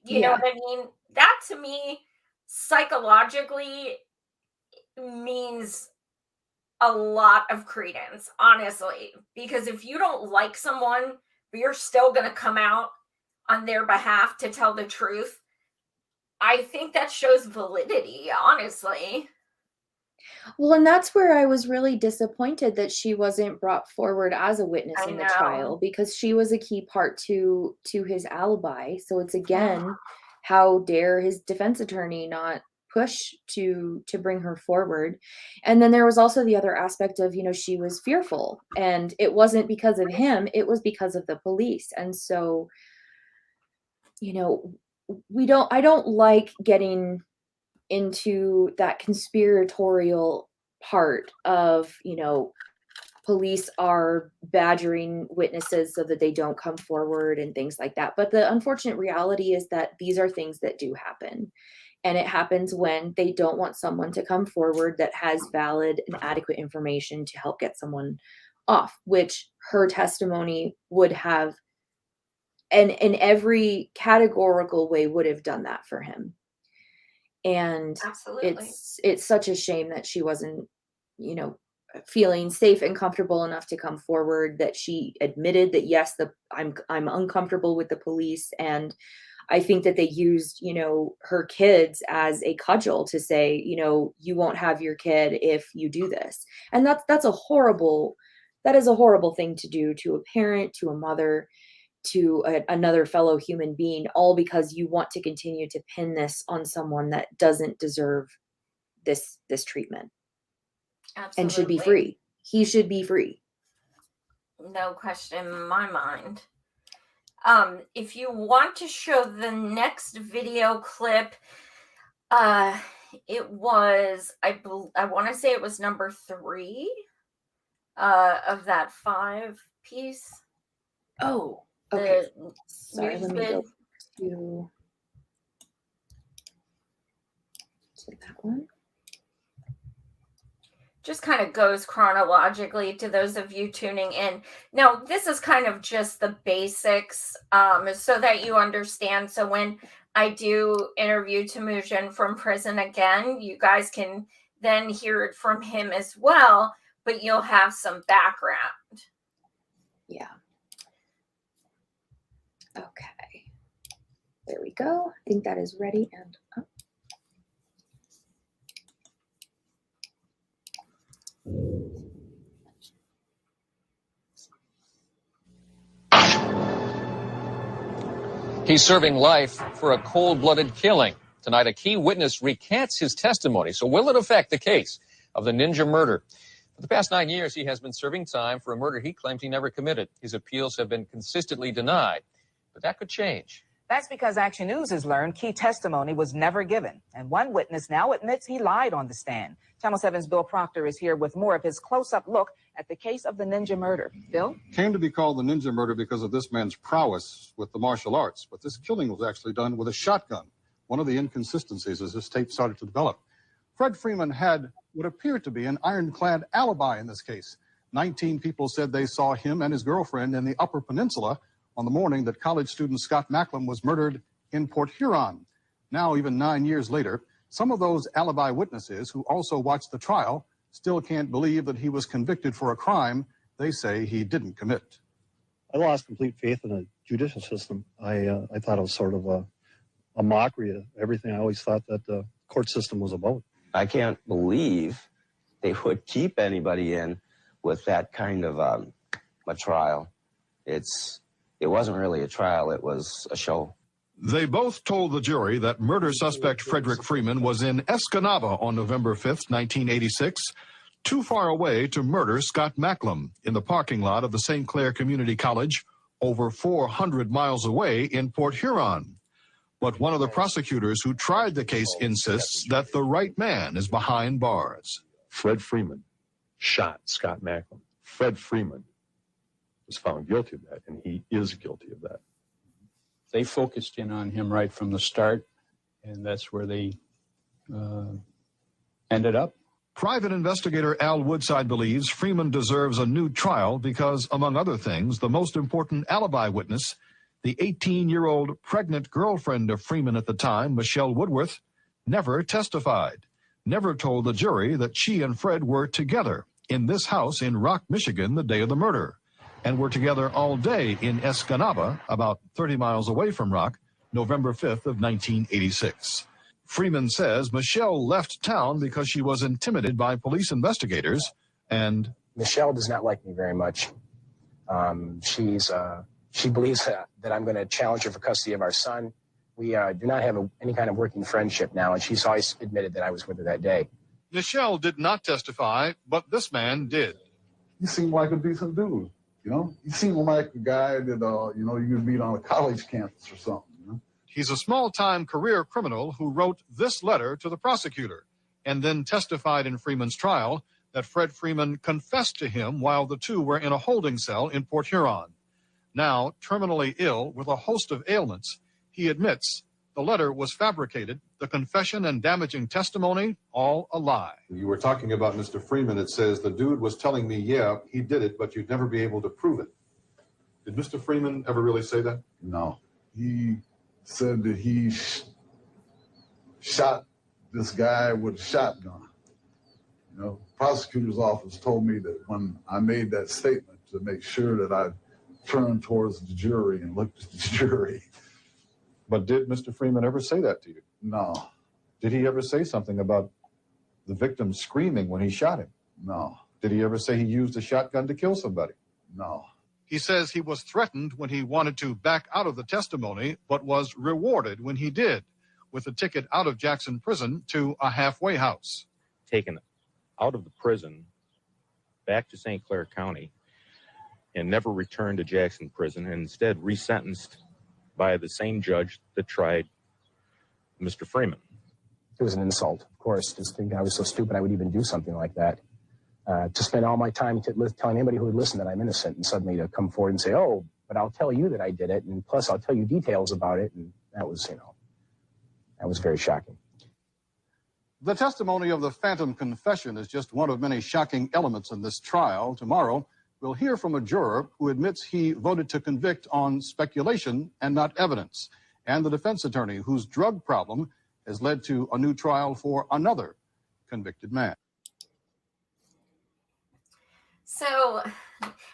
You know Yeah. what I mean? That to me, psychologically, means a lot of credence, honestly. Because if you don't like someone, but you're still going to come out on their behalf to tell the truth, I think that shows validity, honestly. Well, and that's where I was really disappointed that she wasn't brought forward as a witness I in the know. trial, because she was a key part to his alibi. So it's again, how dare his defense attorney not push to bring her forward. And then there was also the other aspect of, she was fearful, and it wasn't because of him, it was because of the police. And so, I don't like getting into that conspiratorial part of, police are badgering witnesses so that they don't come forward and things like that. But the unfortunate reality is that these are things that do happen. And it happens when they don't want someone to come forward that has valid and adequate information to help get someone off, which her testimony would have, and in every categorical way would have done that for him. And Absolutely. it's such a shame that she wasn't, feeling safe and comfortable enough to come forward, that she admitted that, yes, I'm uncomfortable with the police. And I think that they used, her kids as a cudgel to say, you won't have your kid if you do this. And that is a horrible thing to do to a parent, to a mother, to another fellow human being, all because you want to continue to pin this on someone that doesn't deserve this treatment. Absolutely. And should be free. He should be free. No question in my mind. If you want to show the next video clip, it was, I want to say it was number 3 of that 5 piece. Oh, okay. Sorry, let me go to that one. Just kind of goes chronologically to those of you tuning in. Now, this is kind of just the basics so that you understand. So when I do interview Temujin from prison again, you guys can then hear it from him as well, but you'll have some background. Yeah. Okay. There we go. I think that is ready and up. He's serving life for a cold-blooded killing. Tonight, a key witness recants his testimony. So will it affect the case of the ninja murder? For the past 9 years, he has been serving time for a murder he claims he never committed. His appeals have been consistently denied, but that could change. That's because Action News has learned key testimony was never given. And one witness now admits he lied on the stand. Channel 7's Bill Proctor is here with more of his close-up look at the case of the ninja murder. Bill? Came to be called the ninja murder because of this man's prowess with the martial arts. But this killing was actually done with a shotgun. One of the inconsistencies as this tape started to develop. Fred Freeman had what appeared to be an ironclad alibi in this case. 19 people said they saw him and his girlfriend in the Upper Peninsula on the morning that college student Scott Macklem was murdered in Port Huron. Now, even 9 years later, some of those alibi witnesses who also watched the trial still can't believe that he was convicted for a crime they say he didn't commit. I lost complete faith in the judicial system. I thought it was sort of a mockery of everything I always thought that the court system was about. I can't believe they would keep anybody in with that kind of a trial. It wasn't really a trial, it was a show. They both told the jury that murder suspect Frederick Freeman was in Escanaba on November 5th, 1986, too far away to murder Scott Macklem in the parking lot of the St. Clair Community College, over 400 miles away in Port Huron. But one of the prosecutors who tried the case insists that the right man is behind bars. Fred Freeman shot Scott Macklin. Fred Freeman was found guilty of that, and he is guilty of that. They focused in on him right from the start, and that's where they ended up. Private investigator Al Woodside believes Freeman deserves a new trial because, among other things, the most important alibi witness, the 18-year-old pregnant girlfriend of Freeman at the time, Michelle Woodworth, never testified, never told the jury that she and Fred were together in this house in Rock, Michigan, the day of the murder, and were together all day in Escanaba, about 30 miles away from Rock, November 5th of 1986. Freeman says Michelle left town because she was intimidated by police investigators, and Michelle does not like me very much. She believes that I'm going to challenge her for custody of our son. We do not have any kind of working friendship now, and she's always admitted that I was with her that day. Michelle did not testify, but this man did. You seem like a decent dude, you know? You seem like a guy that, you know, you could meet on a college campus or something, you know? He's a small-time career criminal who wrote this letter to the prosecutor and then testified in Freeman's trial that Fred Freeman confessed to him while the two were in a holding cell in Port Huron. Now, terminally ill with a host of ailments, he admits the letter was fabricated, the confession and damaging testimony, all a lie. You were talking about Mr. Freeman. It says the dude was telling me, yeah, he did it, but you'd never be able to prove it. Did Mr. Freeman ever really say that? No. He said that he shot this guy with a shotgun. You know, prosecutor's office told me that when I made that statement to make sure that I turned towards the jury and looked at the jury. But did Mr. Freeman ever say that to you? No. Did he ever say something about the victim screaming when he shot him? No. Did he ever say he used a shotgun to kill somebody? No. He says he was threatened when he wanted to back out of the testimony, but was rewarded when he did, with a ticket out of Jackson Prison to a halfway house. Taken out of the prison back to St. Clair County and never returned to Jackson Prison, and instead resentenced by the same judge that tried Mr. Freeman. It was an insult, of course. Just thinking I was so stupid I would even do something like that. To spend all my time telling anybody who would listen that I'm innocent, and suddenly to come forward and say, oh, but I'll tell you that I did it, and plus I'll tell you details about it, and that was, you know, that was very shocking. The testimony of the phantom confession is just one of many shocking elements in this trial. Tomorrow, we'll hear from a juror who admits he voted to convict on speculation and not evidence, and the defense attorney whose drug problem has led to a new trial for another convicted man. So,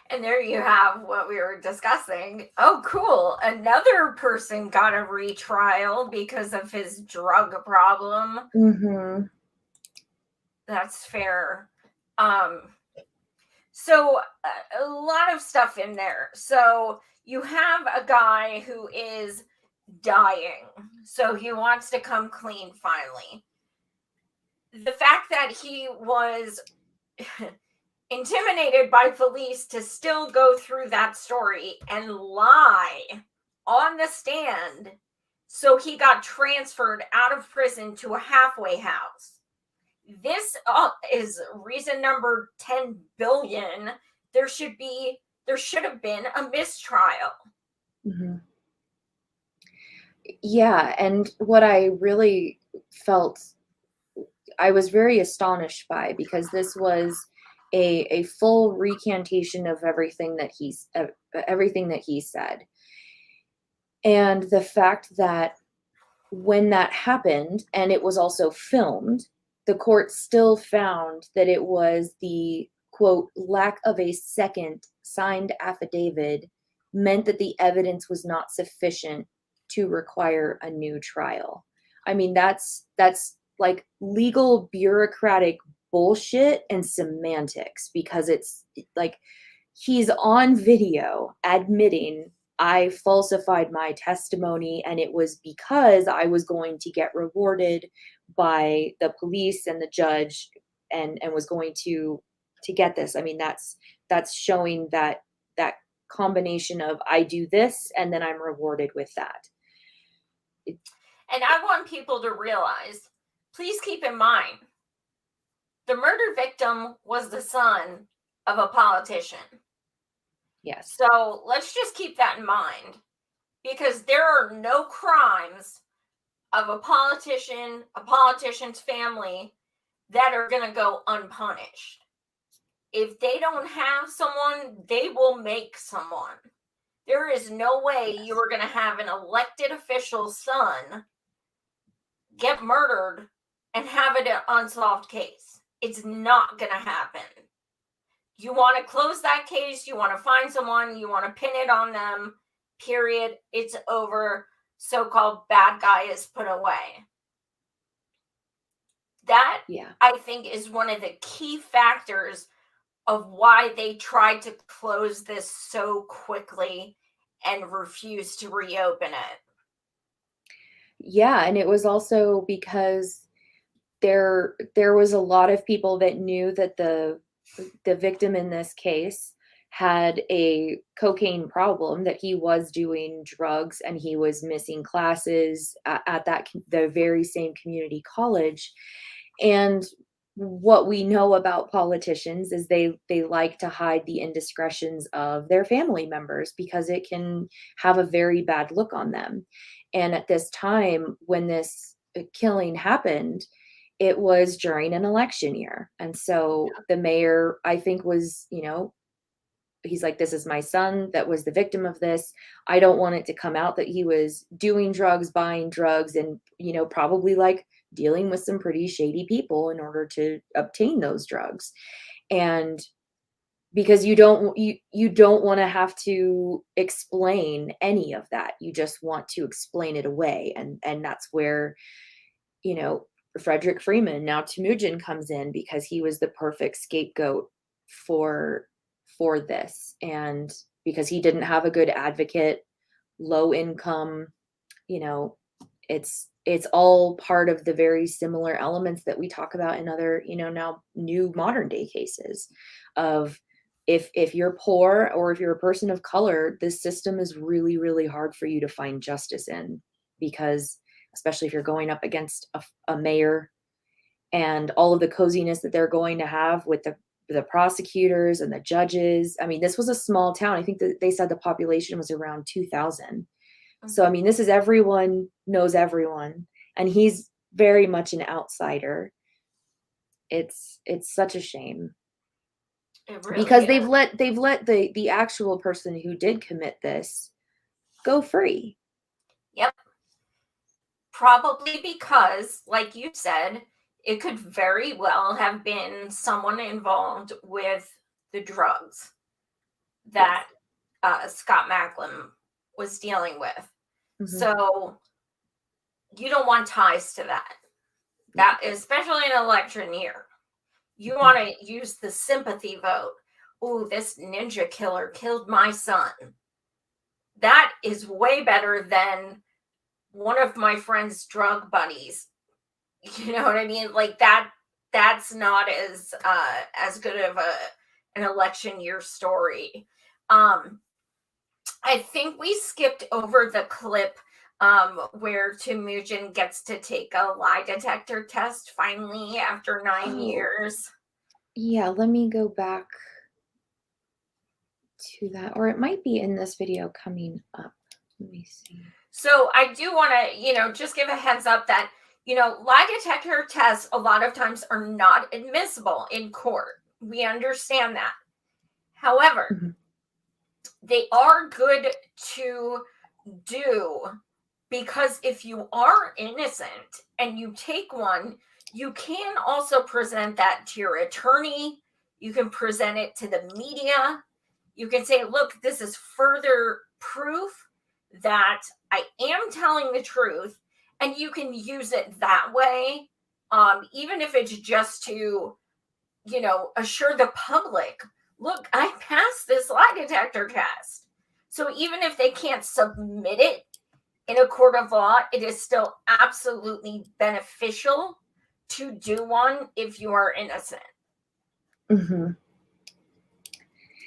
and there you have what we were discussing. Oh, cool. Another person got a retrial because of his drug problem. Mm-hmm. That's fair. So a lot of stuff in there. So you have a guy who is dying. So he wants to come clean finally. The fact that he was intimidated by police to still go through that story and lie on the stand. So he got transferred out of prison to a halfway house. This is reason number 10 billion. There should have been a mistrial. Mm-hmm. Yeah, and what I really felt, I was very astonished by, because this was a full recantation of everything that he said. And the fact that when that happened, and it was also filmed, the court still found that it was the, quote, lack of a second signed affidavit meant that the evidence was not sufficient to require a new trial. I mean, that's like legal bureaucratic bullshit and semantics, because it's like he's on video admitting I falsified my testimony, and it was because I was going to get rewarded by the police and the judge, and was going to get this. I mean, that's showing that combination of I do this and then I'm rewarded with that. And I want people to realize, please keep in mind, The murder victim was the son of a politician. Yes. So let's just keep that in mind, because there are no crimes of a politician's family that are going to go unpunished. If they don't have someone, they will make someone. There is no way you are going to have an elected official's son get murdered and have it an unsolved case. It's not going to happen. You want to close that case, you want to find someone, you want to pin it on them, period. It's over. So-called bad guy is put away. That, I think, is one of the key factors of why they tried to close this so quickly and refuse to reopen it. Yeah, and it was also because there was a lot of people that knew that the victim in this case had a cocaine problem, that he was doing drugs and he was missing classes at the very same community college. And what we know about politicians is they like to hide the indiscretions of their family members because it can have a very bad look on them. And at this time, when this killing happened, it was during an election year. And so the mayor, I think, was, he's like, this is my son that was the victim of this. I don't want it to come out that he was doing drugs, buying drugs, and, probably like dealing with some pretty shady people in order to obtain those drugs. And because you don't want to have to explain any of that. You just want to explain it away. And that's where, Frederick Freeman, now Temujin, comes in, because he was the perfect scapegoat for this. And because he didn't have a good advocate, low income, it's all part of the very similar elements that we talk about in other, now new modern day cases of, if you're poor or if you're a person of color, this system is really, really hard for you to find justice in, because especially if you're going up against a mayor and all of the coziness that they're going to have with the prosecutors and the judges. I mean, this was a small town. I think that they said the population was around 2,000. So, I mean, this is everyone knows everyone, and he's very much an outsider. It's such a shame. Really because they've let the actual person who did commit this go free. Yep. Probably because, like you said, it could very well have been someone involved with the drugs that Scott Macklin was dealing with. Mm-hmm. So you don't want ties to that. That, especially in an election year. You want to use the sympathy vote. Oh, this ninja killer killed my son. That is way better than one of my friend's drug buddies. You know what I mean? Like that's not as good of an election year story. I think we skipped over the clip where Temujin gets to take a lie detector test finally after 9 years. Yeah, let me go back to that, or it might be in this video coming up. Let me see. So I do want to, just give a heads up that, lie detector tests a lot of times are not admissible in court. We understand that. However, they are good to do, because if you are innocent and you take one, you can also present that to your attorney. You can present it to the media. You can say, look, this is further proof that I am telling the truth. And you can use it that way, even if it's just to, assure the public, look, I passed this lie detector test. So even if they can't submit it in a court of law, it is still absolutely beneficial to do one if you are innocent. Mm-hmm.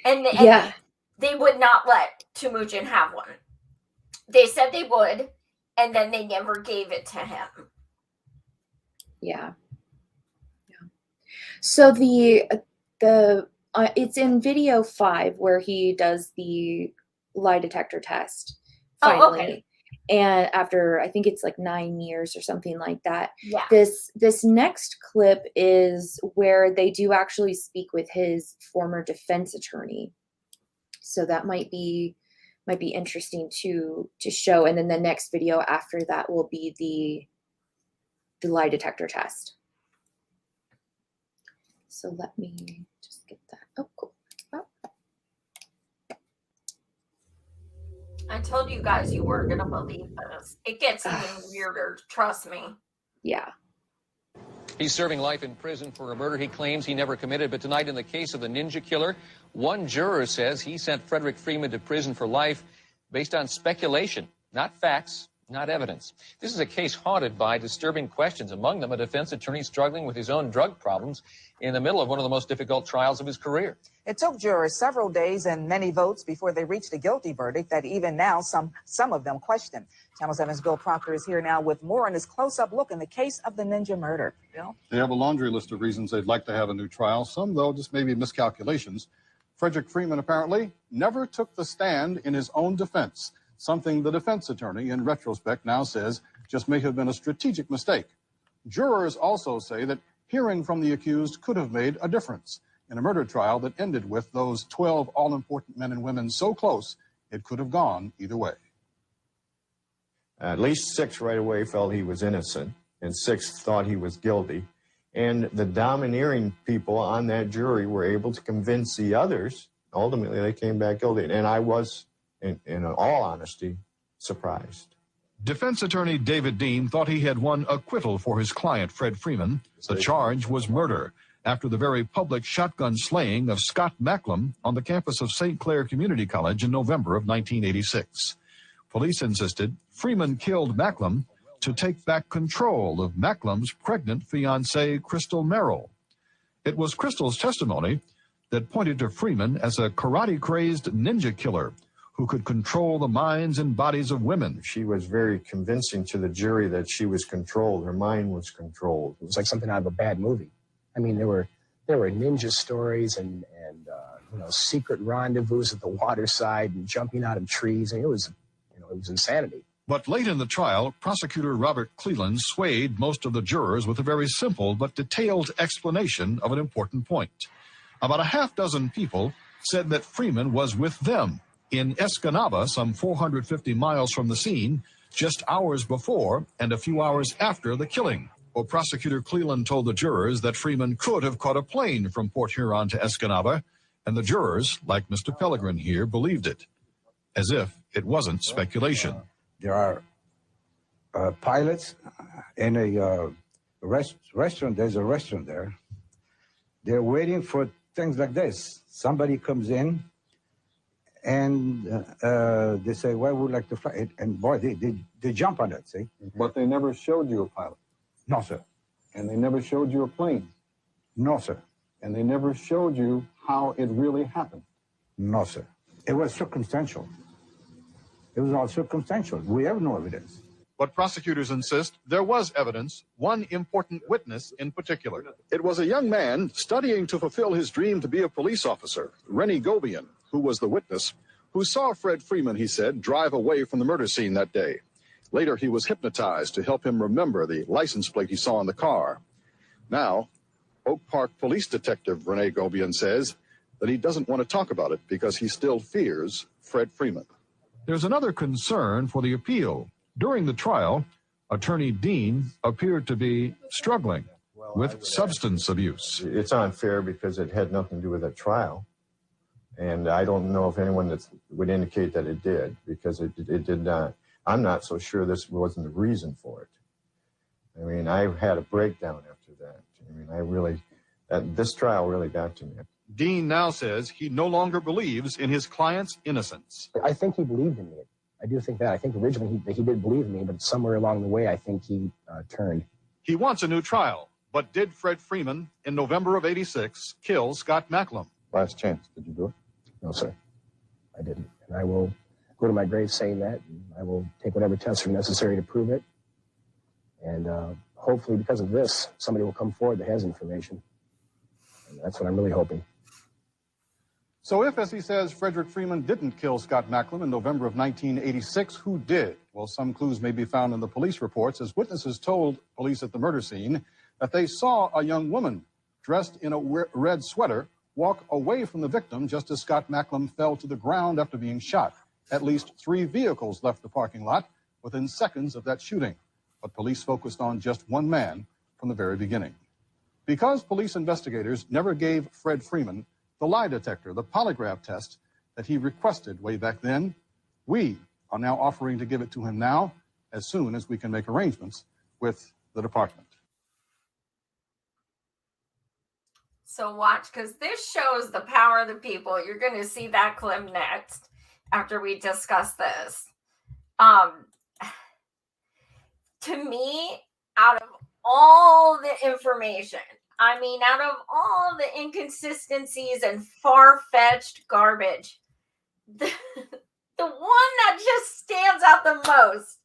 And they would not let Temujin have one. They said they would, and then they never gave it to him. Yeah. So it's in video 5 where he does the lie detector test finally. Oh, okay. And after, I think it's like 9 years or something like that. Yeah. This next clip is where they do actually speak with his former defense attorney. So that might be interesting to show. And then the next video after that will be the lie detector test. So let me just get that. Oh, cool. Oh. I told you guys you weren't going to believe this. It gets even weirder, trust me. Yeah. He's serving life in prison for a murder he claims he never committed. But tonight, in the case of the ninja killer, one juror says he sent Frederick Freeman to prison for life based on speculation, not facts, not evidence. This is a case haunted by disturbing questions, among them a defense attorney struggling with his own drug problems in the middle of one of the most difficult trials of his career. It took jurors several days and many votes before they reached a guilty verdict that even now some of them question. Channel 7's Bill Proctor is here now with more on his close-up look in the case of the ninja murder. Bill? They have a laundry list of reasons they'd like to have a new trial. Some, though, just maybe miscalculations. Frederick Freeman apparently never took the stand in his own defense, something the defense attorney, in retrospect, now says just may have been a strategic mistake. Jurors also say that hearing from the accused could have made a difference in a murder trial that ended with those 12 all-important men and women so close it could have gone either way. At least 6 right away felt he was innocent, and 6 thought he was guilty. And the domineering people on that jury were able to convince the others. Ultimately, they came back guilty. And I was, in all honesty, surprised. Defense attorney David Dean thought he had won acquittal for his client, Fred Freeman. The charge was murder after the very public shotgun slaying of Scott Macklem on the campus of St. Clair Community College in November of 1986. Police insisted Freeman killed Macklem to take back control of Macklem's pregnant fiancée, Crystal Merrill. It was Crystal's testimony that pointed to Freeman as a karate-crazed ninja killer who could control the minds and bodies of women. She was very convincing to the jury that she was controlled. Her mind was controlled. It was like something out of a bad movie. I mean, there were ninja stories and secret rendezvous at the waterside and jumping out of trees. I mean, it was insanity. But late in the trial, prosecutor Robert Cleland swayed most of the jurors with a very simple but detailed explanation of an important point. About a half dozen people said that Freeman was with them in Escanaba, some 450 miles from the scene, just hours before and a few hours after the killing. Well, prosecutor Cleland told the jurors that Freeman could have caught a plane from Port Huron to Escanaba, and the jurors, like Mr. Pellegrin here, believed it, as if it wasn't speculation. There are pilots in a restaurant. There's a restaurant there. They're waiting for things like this. Somebody comes in and they say, well, we'd like to fly. And boy, they jump on it, see? But they never showed you a pilot. No, sir. And they never showed you a plane. No, sir. And they never showed you how it really happened. No, sir. It was circumstantial. It was all circumstantial. We have no evidence. But prosecutors insist there was evidence, one important witness in particular. It was a young man studying to fulfill his dream to be a police officer, Rennie Gobian, who was the witness, who saw Fred Freeman, he said, drive away from the murder scene that day. Later, he was hypnotized to help him remember the license plate he saw in the car. Now, Oak Park Police Detective Rennie Gobian says that he doesn't want to talk about it because he still fears Fred Freeman. There's another concern for the appeal. During the trial, Attorney Dean appeared to be struggling with substance abuse. It's unfair because it had nothing to do with that trial. And I don't know if anyone would indicate that it did, because it did not. I'm not so sure this wasn't the reason for it. I mean, I had a breakdown after that. I mean, this trial really got to me. Dean now says he no longer believes in his client's innocence. I think he believed in me. I do think that. I think originally he did believe in me, but somewhere along the way, I think he turned. He wants a new trial, but did Fred Freeman, in November of '86, kill Scott Macklem? Last chance. Did you do it? No, sir. I didn't. And I will go to my grave saying that. And I will take whatever tests are necessary to prove it. And hopefully, because of this, somebody will come forward that has information. And that's what I'm really hoping. So if, as he says, Frederick Freeman didn't kill Scott Macklem in November of 1986, who did? Well, some clues may be found in the police reports, as witnesses told police at the murder scene that they saw a young woman dressed in a red sweater walk away from the victim just as Scott Macklem fell to the ground after being shot. At least 3 vehicles left the parking lot within seconds of that shooting, but police focused on just one man from the very beginning. Because police investigators never gave Fred Freeman the lie detector, the polygraph test that he requested way back then, we are now offering to give it to him now as soon as we can make arrangements with the department. So watch, because this shows the power of the people. You're going to see that clip next after we discuss this. To me, out of all the information, I mean, out of all the inconsistencies and far-fetched garbage, the one that just stands out the most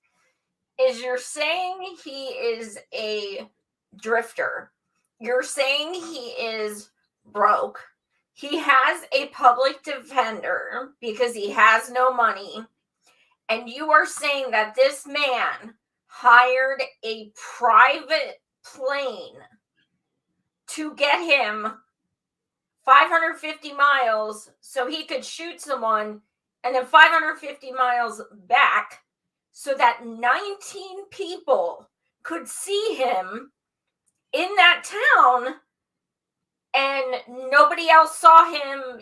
is you're saying he is a drifter. You're saying he is broke. He has a public defender because he has no money. And you are saying that this man hired a private plane to get him 550 miles so he could shoot someone, and then 550 miles back so that 19 people could see him in that town, and nobody else saw him,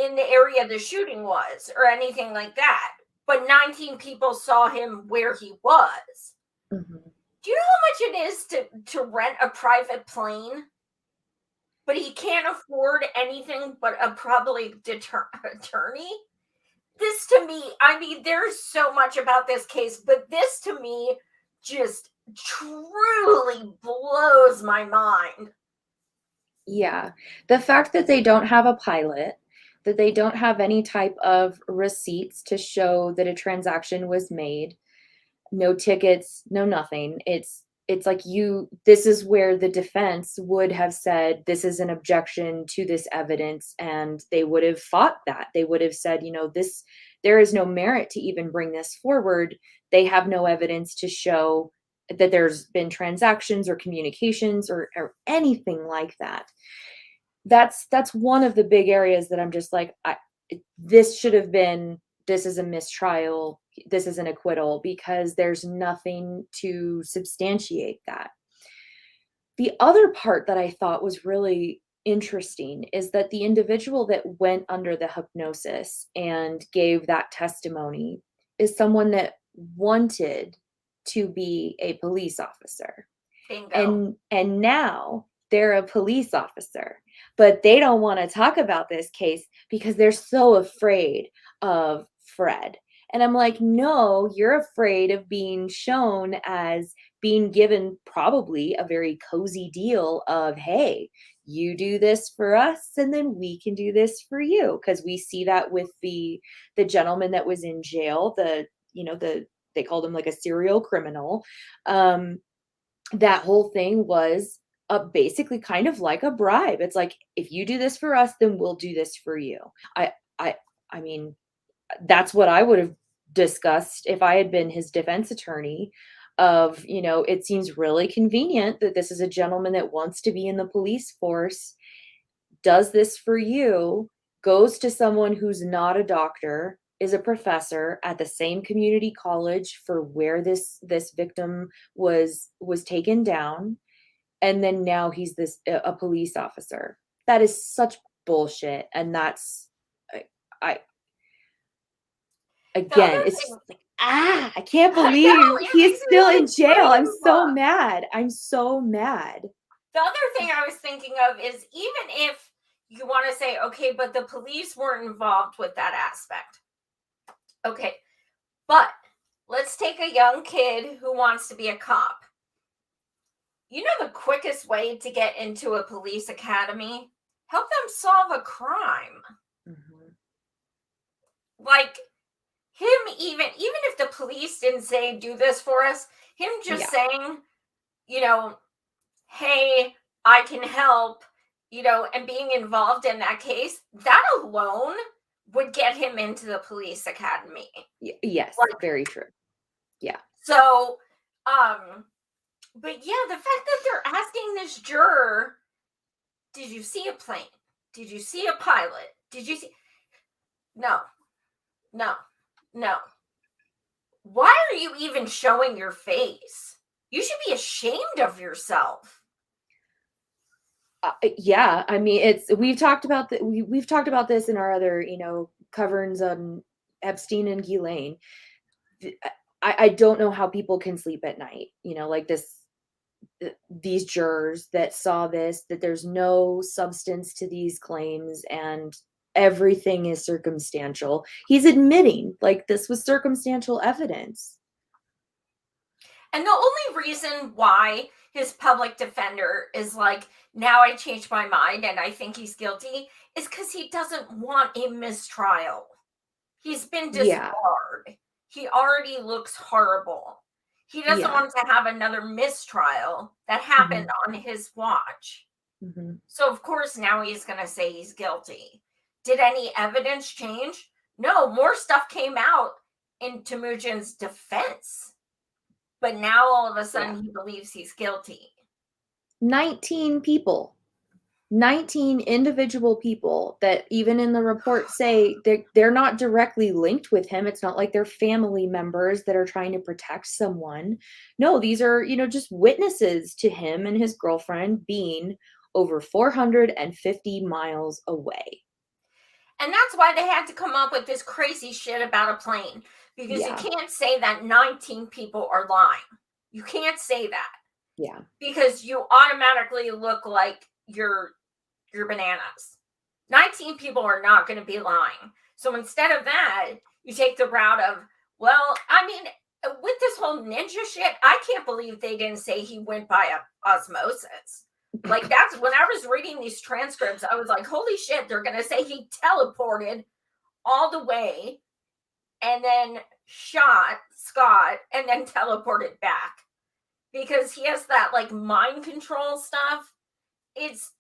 in the area the shooting was or anything like that. But 19 people saw him where he was. Mm-hmm. Do you know how much it is to rent a private plane? But he can't afford anything but a public attorney? This to me, I mean, there's so much about this case, but this to me just truly blows my mind. Yeah. The fact that they don't have a pilot, that they don't have any type of receipts to show that a transaction was made, no tickets, no nothing. It's like this is where the defense would have said this is an objection to this evidence, and they would have fought that. They would have said, there is no merit to even bring this forward. They have no evidence to show that there's been transactions or communications or anything like that. That's one of the big areas that I'm just like, this should have been, this is a mistrial, this is an acquittal, because there's nothing to substantiate that. The other part that I thought was really interesting is that the individual that went under the hypnosis and gave that testimony is someone that wanted to be a police officer. Bingo. And now they're a police officer, but they don't want to talk about this case because they're so afraid of Fred. And I'm like, no, you're afraid of being shown as being given probably a very cozy deal of, hey, you do this for us and then we can do this for you. Because we see that with the gentleman that was in jail, they called him like a serial criminal. That whole thing was basically kind of like a bribe. It's like, if you do this for us, then we'll do this for you. I mean, that's what I would have discussed if I had been his defense attorney of, it seems really convenient that this is a gentleman that wants to be in the police force, does this for you, goes to someone who's not a doctor, is a professor at the same community college for where this victim was taken down. And then now he's a police officer. That is such bullshit. And that's, again, it's just like, I can't believe he's still in jail. I'm so mad. The other thing I was thinking of is, even if you want to say, okay, but the police weren't involved with that aspect. Okay, but let's take a young kid who wants to be a cop. You know the quickest way to get into a police academy? Help them solve a crime. Mm-hmm. Like, him, even if the police didn't say, do this for us, him just saying, hey, I can help, and being involved in that case, that alone would get him into the police academy. Yes, very true. Yeah. So, but yeah, the fact that they're asking this juror, did you see a plane? Did you see a pilot? Did you see? No. Why are you even showing your face? You should be ashamed of yourself. Yeah, I mean, we've talked about we've talked about this in our other, coverings on Epstein and Ghislaine. I don't know how people can sleep at night, like these jurors that saw this, that there's no substance to these claims and everything is circumstantial. He's admitting like this was circumstantial evidence. And the only reason why his public defender is like, now I changed my mind and I think he's guilty, is because he doesn't want a mistrial. He's been disbarred. He already looks horrible. He doesn't want to have another mistrial that happened on his watch. So of course now he's going to say he's guilty. Did any evidence change? No, more stuff came out in Temujin's defense. But now all of a sudden he believes he's guilty. 19 people. 19 individual people that even in the report say they're not directly linked with him. It's not like they're family members that are trying to protect someone. No, these are, just witnesses to him and his girlfriend being over 450 miles away. And that's why they had to come up with this crazy shit about a plane. Because you can't say that 19 people are lying. You can't say that. Yeah. Because you automatically look like you're bananas. 19 people are not going to be lying. So instead of that, you take the route of, well, I mean, with this whole ninja shit, I can't believe they didn't say he went by osmosis. Like, that's when I was reading these transcripts, I was like, holy shit, they're going to say he teleported all the way and then shot Scott and then teleported back. Because he has that, like, mind control stuff. It's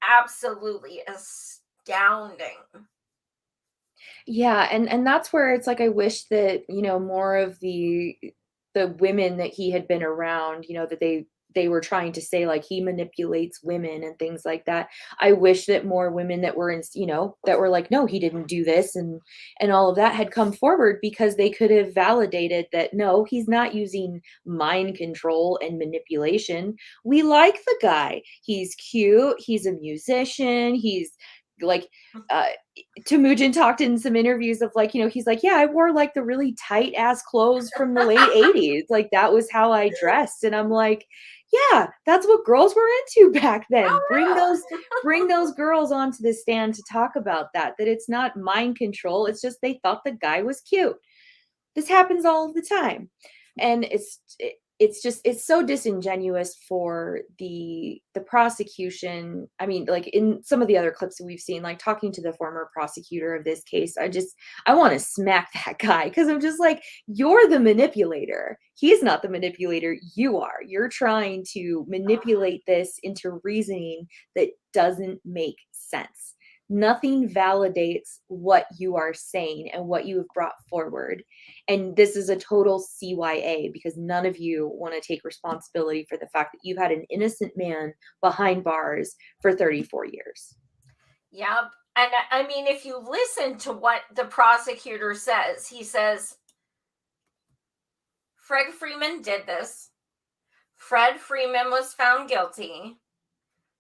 absolutely astounding. Yeah, and that's where it's like I wish that, more of the women that he had been around, that they were trying to say like he manipulates women and things like that. I wish that more women that were in, that were like, no, he didn't do this and all of that had come forward, because they could have validated that no, he's not using mind control and manipulation. We like the guy. He's cute. He's a musician. He's like, Temujin talked in some interviews of like, he's like, yeah, I wore like the really tight ass clothes from the late 80s. Like that was how I dressed. And I'm like, yeah, that's what girls were into back then. Bring those girls onto the stand to talk about that it's not mind control. It's just they thought the guy was cute. This happens all of the time. And it's so disingenuous for the prosecution. I mean, like in some of the other clips that we've seen, like talking to the former prosecutor of this case, I want to smack that guy, because I'm just like, you're the manipulator. He's not the manipulator. You are. You're trying to manipulate this into reasoning that doesn't make sense. Nothing validates what you are saying and what you have brought forward. And this is a total CYA, because none of you want to take responsibility for the fact that you've had an innocent man behind bars for 34 years. Yep. And I mean, if you listen to what the prosecutor says, he says, Fred Freeman did this. Fred Freeman was found guilty.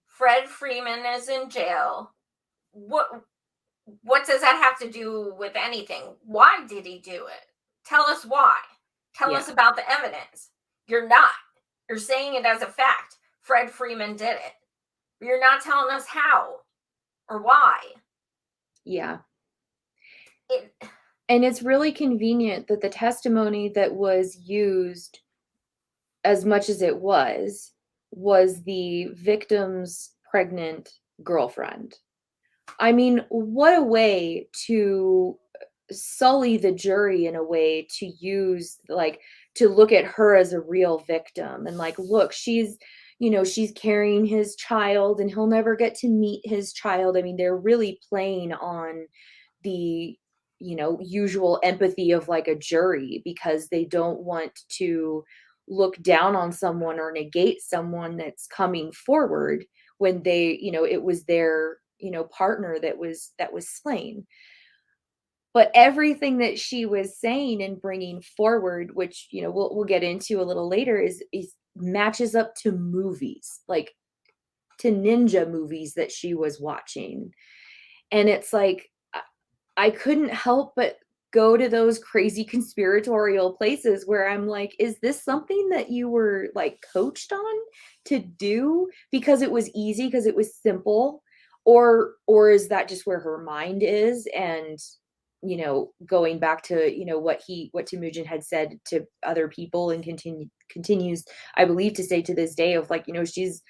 Fred Freeman is in jail. What does that have to do with anything? Why did he do it? Tell us why. Tell us about the evidence. You're not. You're saying it as a fact. Fred Freeman did it. But you're not telling us how or why. Yeah. And it's really convenient that the testimony that was used, as much as it was the victim's pregnant girlfriend. I mean, what a way to sully the jury, in a way to use, like, to look at her as a real victim and like, look, she's, she's carrying his child and he'll never get to meet his child. I mean, they're really playing on the, usual empathy of like a jury, because they don't want to look down on someone or negate someone that's coming forward when they, it was their, partner that was slain. But everything that she was saying and bringing forward, which, we'll get into a little later, is matches up to movies, like to ninja movies that she was watching. And it's like, I couldn't help but go to those crazy conspiratorial places where I'm like, is this something that you were like coached on to do because it was easy, because it was simple? Or is that just where her mind is? And, going back to, what Temujin had said to other people and continues, I believe, to say to this day, of like, she's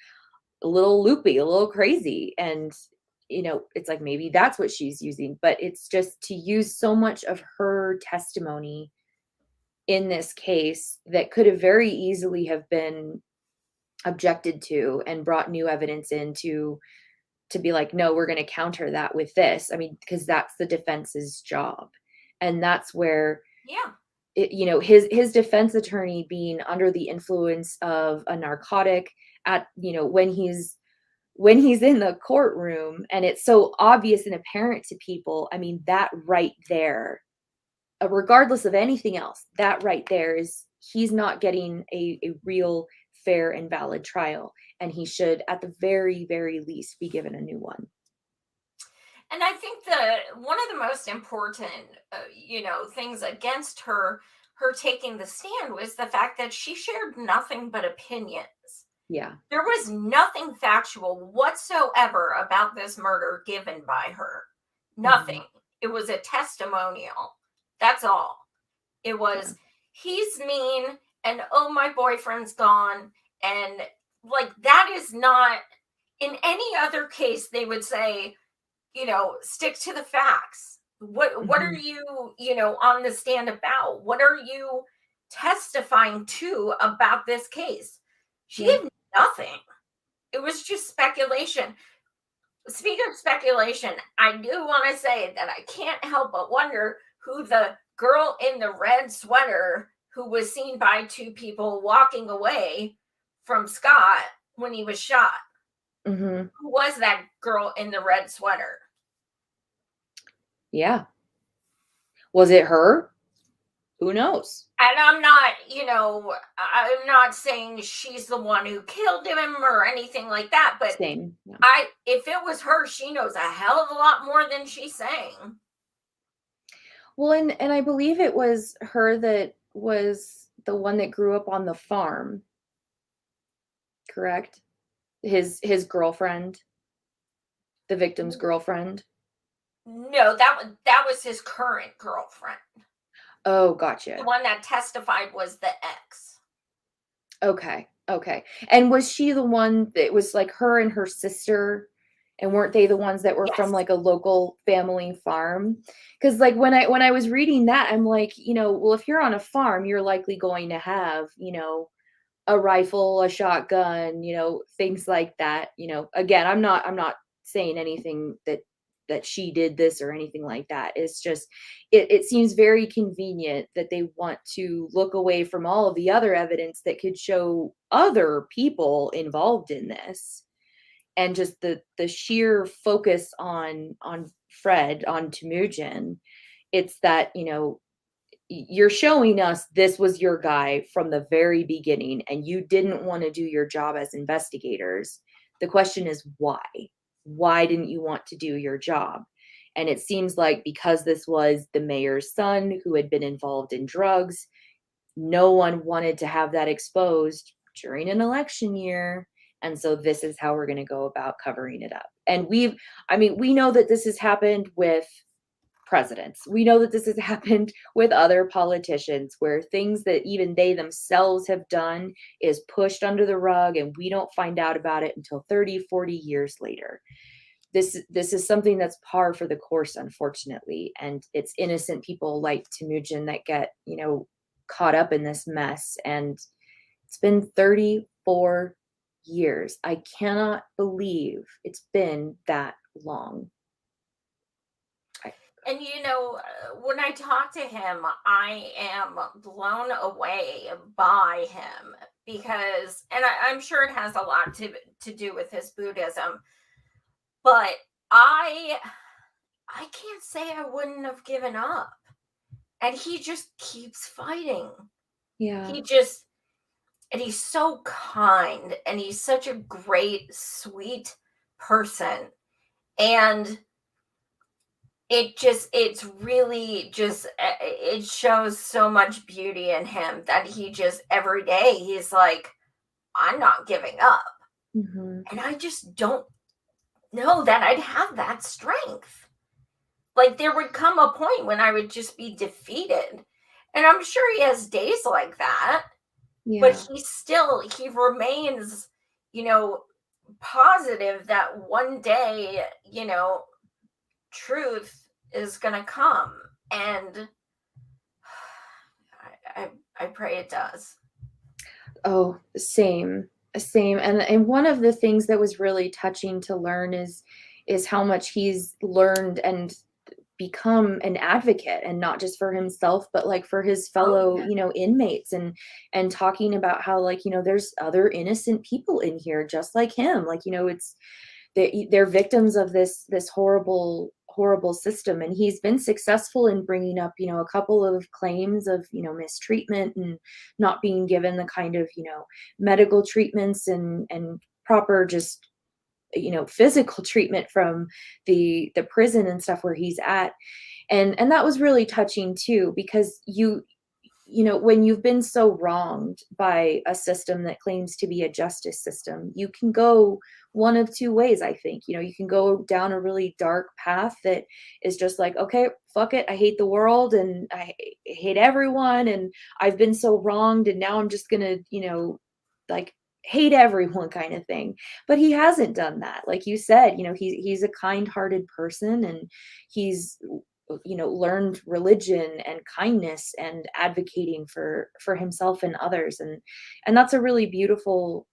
a little loopy, a little crazy. And, it's like, maybe that's what she's using, but it's just to use so much of her testimony in this case that could have very easily have been objected to and brought new evidence in to be like, no, we're going to counter that with this. I mean, because that's the defense's job. And that's where, his defense attorney being under the influence of a narcotic at, when he's in the courtroom, and it's so obvious and apparent to people. I mean, that right there, regardless of anything else, that right there is, he's not getting a real, fair and valid trial. And he should, at the very, very least, be given a new one. And I think one of the most important, things against her taking the stand was the fact that she shared nothing but opinions. Yeah. There was nothing factual whatsoever about this murder given by her. Nothing. It was a testimonial. That's all. It was, he's mean, and oh, my boyfriend's gone. And like, that is not, in any other case, they would say, stick to the facts. What are you, on the stand about? What are you testifying to about this case? She had nothing. It was just speculation. Speaking of speculation, I do want to say that I can't help but wonder who the girl in the red sweater who was seen by two people walking away from Scott when he was shot. Mm-hmm. Who was that girl in the red sweater? Yeah. Was it her? Who knows? And I'm not saying she's the one who killed him or anything like that, but Same. Yeah. if it was her, she knows a hell of a lot more than she's saying. Well, and I believe it was her that was the one that grew up on the farm. Correct? His girlfriend, the victim's girlfriend. No, that was his current girlfriend. Oh, gotcha. The one that testified was the ex. Okay. And was she the one that was like her and her sister? And weren't they the ones that were from like a local family farm? Because like when I was reading that, I'm like, well, if you're on a farm, you're likely going to have, a rifle, a shotgun, things like that. Again, I'm not saying anything that she did this or anything like that. It's just, it seems very convenient that they want to look away from all of the other evidence that could show other people involved in this. And just the sheer focus on Fred, on Temujin. It's that, you're showing us this was your guy from the very beginning, and you didn't want to do your job as investigators. The question is why? Why didn't you want to do your job? And it seems like because this was the mayor's son who had been involved in drugs, no one wanted to have that exposed during an election year. And so this is how we're going to go about covering it up. And we know that this has happened with presidents. We know that this has happened with other politicians, where things that even they themselves have done is pushed under the rug, and we don't find out about it until 30, 40 years later. This is something that's par for the course, unfortunately. And it's innocent people like Temujin that get, caught up in this mess. And it's been 34 years. I cannot believe it's been that long. And when I talk to him, I am blown away by him because, and I'm sure it has a lot to do with his Buddhism, but I can't say I wouldn't have given up. And he just keeps fighting. Yeah. And he's so kind, and he's such a great, sweet person. And it shows so much beauty in him that he just, every day, he's like, I'm not giving up. Mm-hmm. And I just don't know that I'd have that strength. Like, there would come a point when I would just be defeated. And I'm sure he has days like that. Yeah. But he remains, positive that one day, truth is going to come. And I pray it does. Oh, same. And one of the things that was really touching to learn is how much he's learned and become an advocate, and not just for himself, but like for his fellow, inmates, and talking about how, like, there's other innocent people in here just like him. Like, it's they're victims of this horrible system, and he's been successful in bringing up a couple of claims of mistreatment and not being given the kind of medical treatments and proper just physical treatment from the prison and stuff where he's at, and that was really touching too, because when you've been so wronged by a system that claims to be a justice system, you can go one of two ways. I think, you can go down a really dark path that is just like, okay, fuck it, I hate the world and I hate everyone and I've been so wronged and now I'm just gonna, like, hate everyone kind of thing. But he hasn't done that. Like you said, he's a kind-hearted person, and he's learned religion and kindness and advocating for himself and others, and that's a really beautiful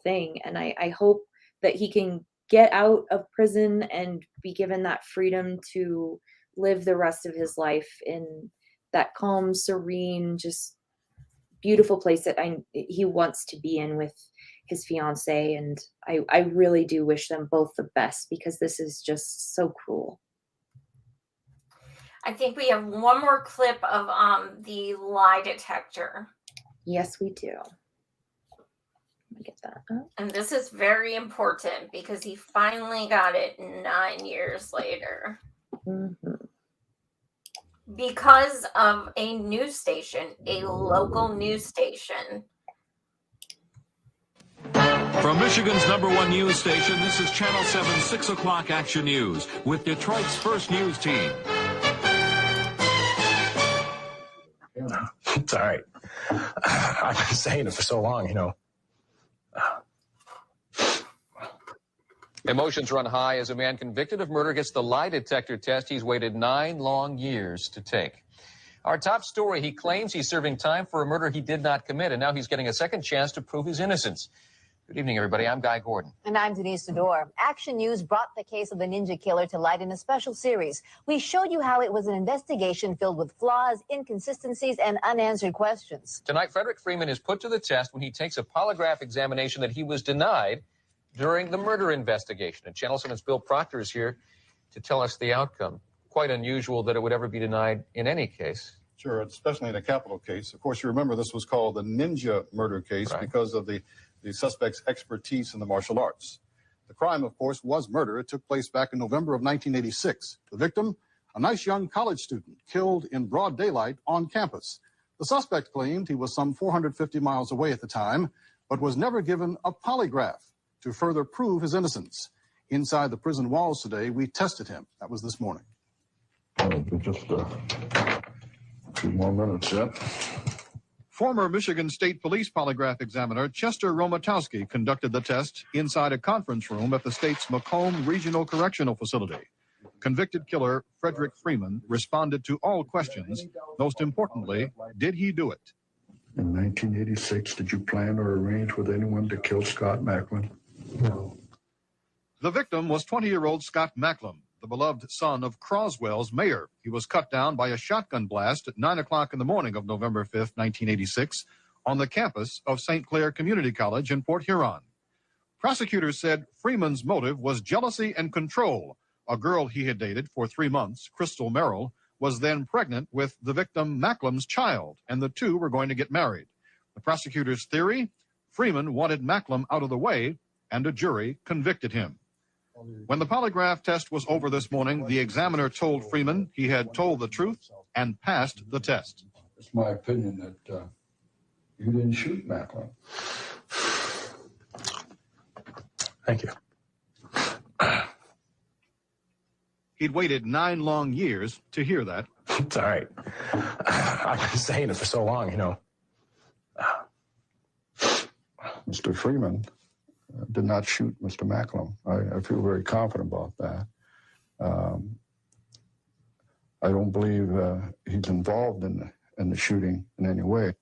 thing. And I hope that he can get out of prison and be given that freedom to live the rest of his life in that calm, serene, just beautiful place that he wants to be in with his fiance. And I really do wish them both the best, because this is just so cruel. I think we have one more clip of the lie detector. Yes, we do. Let me get that up. And this is very important because he finally got it 9 years later. Mm-hmm. Because of a news station, a local news station. From Michigan's #1 news station, this is Channel 7 6 o'clock Action News with Detroit's first news team. It's all right. I've been saying it for so long, Emotions run high as a man convicted of murder gets the lie detector test he's waited 9 long years to take. Our top story, he claims he's serving time for a murder he did not commit, and now he's getting a second chance to prove his innocence. Good evening, everybody. I'm Guy Gordon. And I'm Denise Sador. Action News brought the case of the ninja killer to light in a special series. We showed you how it was an investigation filled with flaws, inconsistencies, and unanswered questions. Tonight, Frederick Freeman is put to the test when he takes a polygraph examination that he was denied during the murder investigation. And Channel 7's Bill Proctor is here to tell us the outcome. Quite unusual that it would ever be denied in any case. Sure, especially in a capital case. Of course, you remember this was called the ninja murder case because of the suspect's expertise in the martial arts. The crime, of course, was murder. It took place back in November of 1986. The victim, a nice young college student, killed in broad daylight on campus. The suspect claimed he was some 450 miles away at the time, but was never given a polygraph to further prove his innocence. Inside the prison walls today, we tested him. That was this morning. Just a few more minutes yet. Former Michigan State Police polygraph examiner Chester Romatowski conducted the test inside a conference room at the state's Macomb Regional Correctional Facility. Convicted killer Frederick Freeman responded to all questions. Most importantly, did he do it? In 1986, did you plan or arrange with anyone to kill Scott Macklin? No. The victim was 20-year-old Scott Macklin, the beloved son of Croswell's mayor. He was cut down by a shotgun blast at 9 o'clock in the morning of November 5th, 1986, on the campus of St. Clair Community College in Port Huron. Prosecutors said Freeman's motive was jealousy and control. A girl he had dated for 3 months, Crystal Merrill, was then pregnant with the victim Macklin's child, and the two were going to get married. The prosecutor's theory, Freeman wanted Macklin out of the way, and a jury convicted him. When the polygraph test was over this morning, the examiner told Freeman he had told the truth and passed the test. It's my opinion that you didn't shoot Macklin. Thank you. He'd waited 9 long years to hear that. It's all right. I've been saying it for so long, you know. Mr. Freeman did not shoot Mr. Macklin. I feel very confident about that. I don't believe he's involved in the shooting in any way.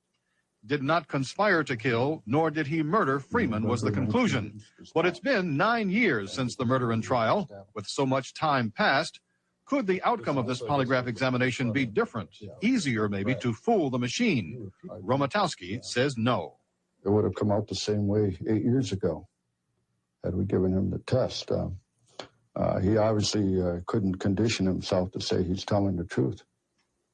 Did not conspire to kill, nor did he murder Freeman, was the conclusion. But it's been 9 years since the murder and trial. With so much time passed, could the outcome of this polygraph examination be different? Easier, maybe, to fool the machine? Romatowski says no. It would have come out the same way 8 years ago had we given him the test. He obviously couldn't condition himself to say he's telling the truth.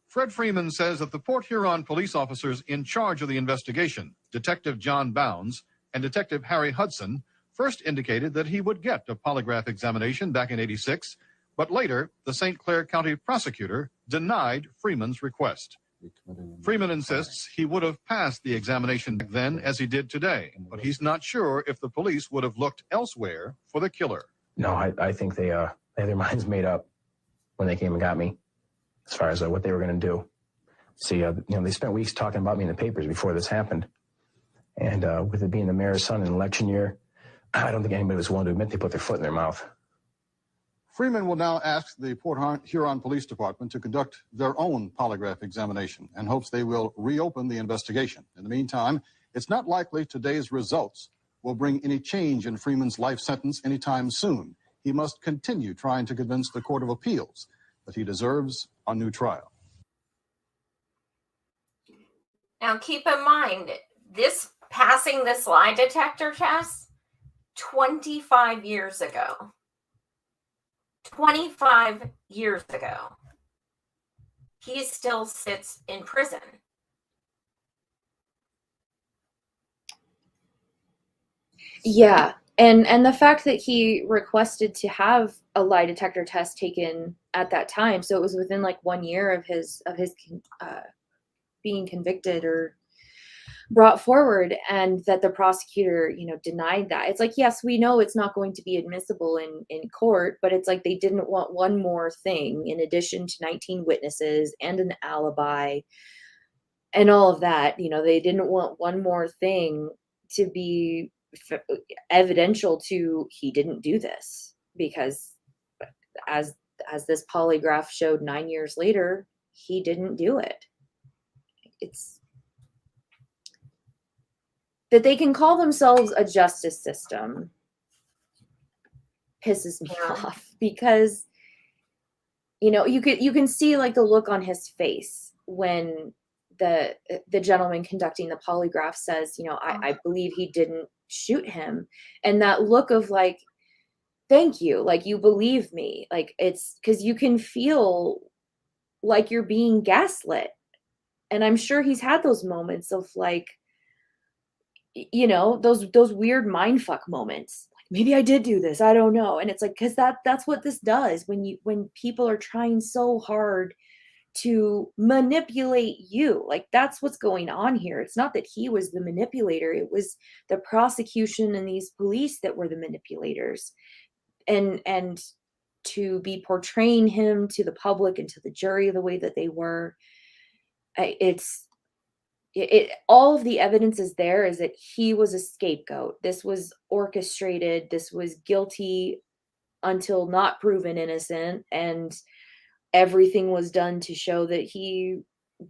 Fred Freeman says that the Port Huron police officers in charge of the investigation, Detective John Bounds and Detective Harry Hudson, first indicated that he would get a polygraph examination back in '86, but later the St. Clair County prosecutor denied Freeman's request. Freeman insists he would have passed the examination back then as he did today, but he's not sure if the police would have looked elsewhere for the killer. No, I think they had their minds made up when they came and got me, as far as what they were going to do. See, they spent weeks talking about me in the papers before this happened. And with it being the mayor's son in election year, I don't think anybody was willing to admit they put their foot in their mouth. Freeman will now ask the Port Huron Police Department to conduct their own polygraph examination and hopes they will reopen the investigation. In the meantime, it's not likely today's results will bring any change in Freeman's life sentence anytime soon. He must continue trying to convince the Court of Appeals that he deserves a new trial. Now keep in mind, passing this lie detector test 25 years ago. 25 years ago. He still sits in prison. Yeah. And the fact that he requested to have a lie detector test taken at that time, so it was within like 1 year of his being convicted or brought forward, and that the prosecutor, denied that. It's like, yes, we know it's not going to be admissible in court, but it's like they didn't want one more thing in addition to 19 witnesses and an alibi and all of that. They didn't want one more thing to be evidential to he didn't do this, because as this polygraph showed 9 years later, he didn't do it. It's that they can call themselves a justice system pisses me off, because you can see like the look on his face when the gentleman conducting the polygraph says, I believe he didn't shoot him, and that look of like, thank you, like, you believe me. Like, it's because you can feel like you're being gaslit, and I'm sure he's had those moments of like, those weird mindfuck moments, like, maybe I did do this, I don't know. And it's like, because that's what this does when people are trying so hard to manipulate you. Like, that's what's going on here. It's not that he was the manipulator, it was the prosecution and these police that were the manipulators, and to be portraying him to the public and to the jury the way that they were. All of the evidence is there, is that he was a scapegoat. This was orchestrated. This was guilty until not proven innocent. And everything was done to show that he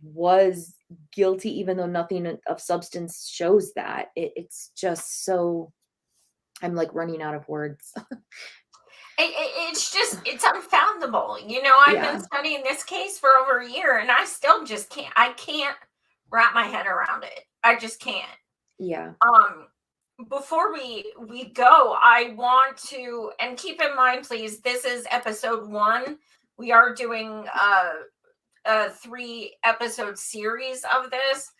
was guilty, even though nothing of substance shows that. It's just so, I'm like running out of words. It's unfathomable. I've been studying this case for over a year, and I still just can't wrap my head around it. I just can't. Yeah. Before we go, I want to, and keep in mind, please, this is episode 1. We are doing a 3-episode series of this.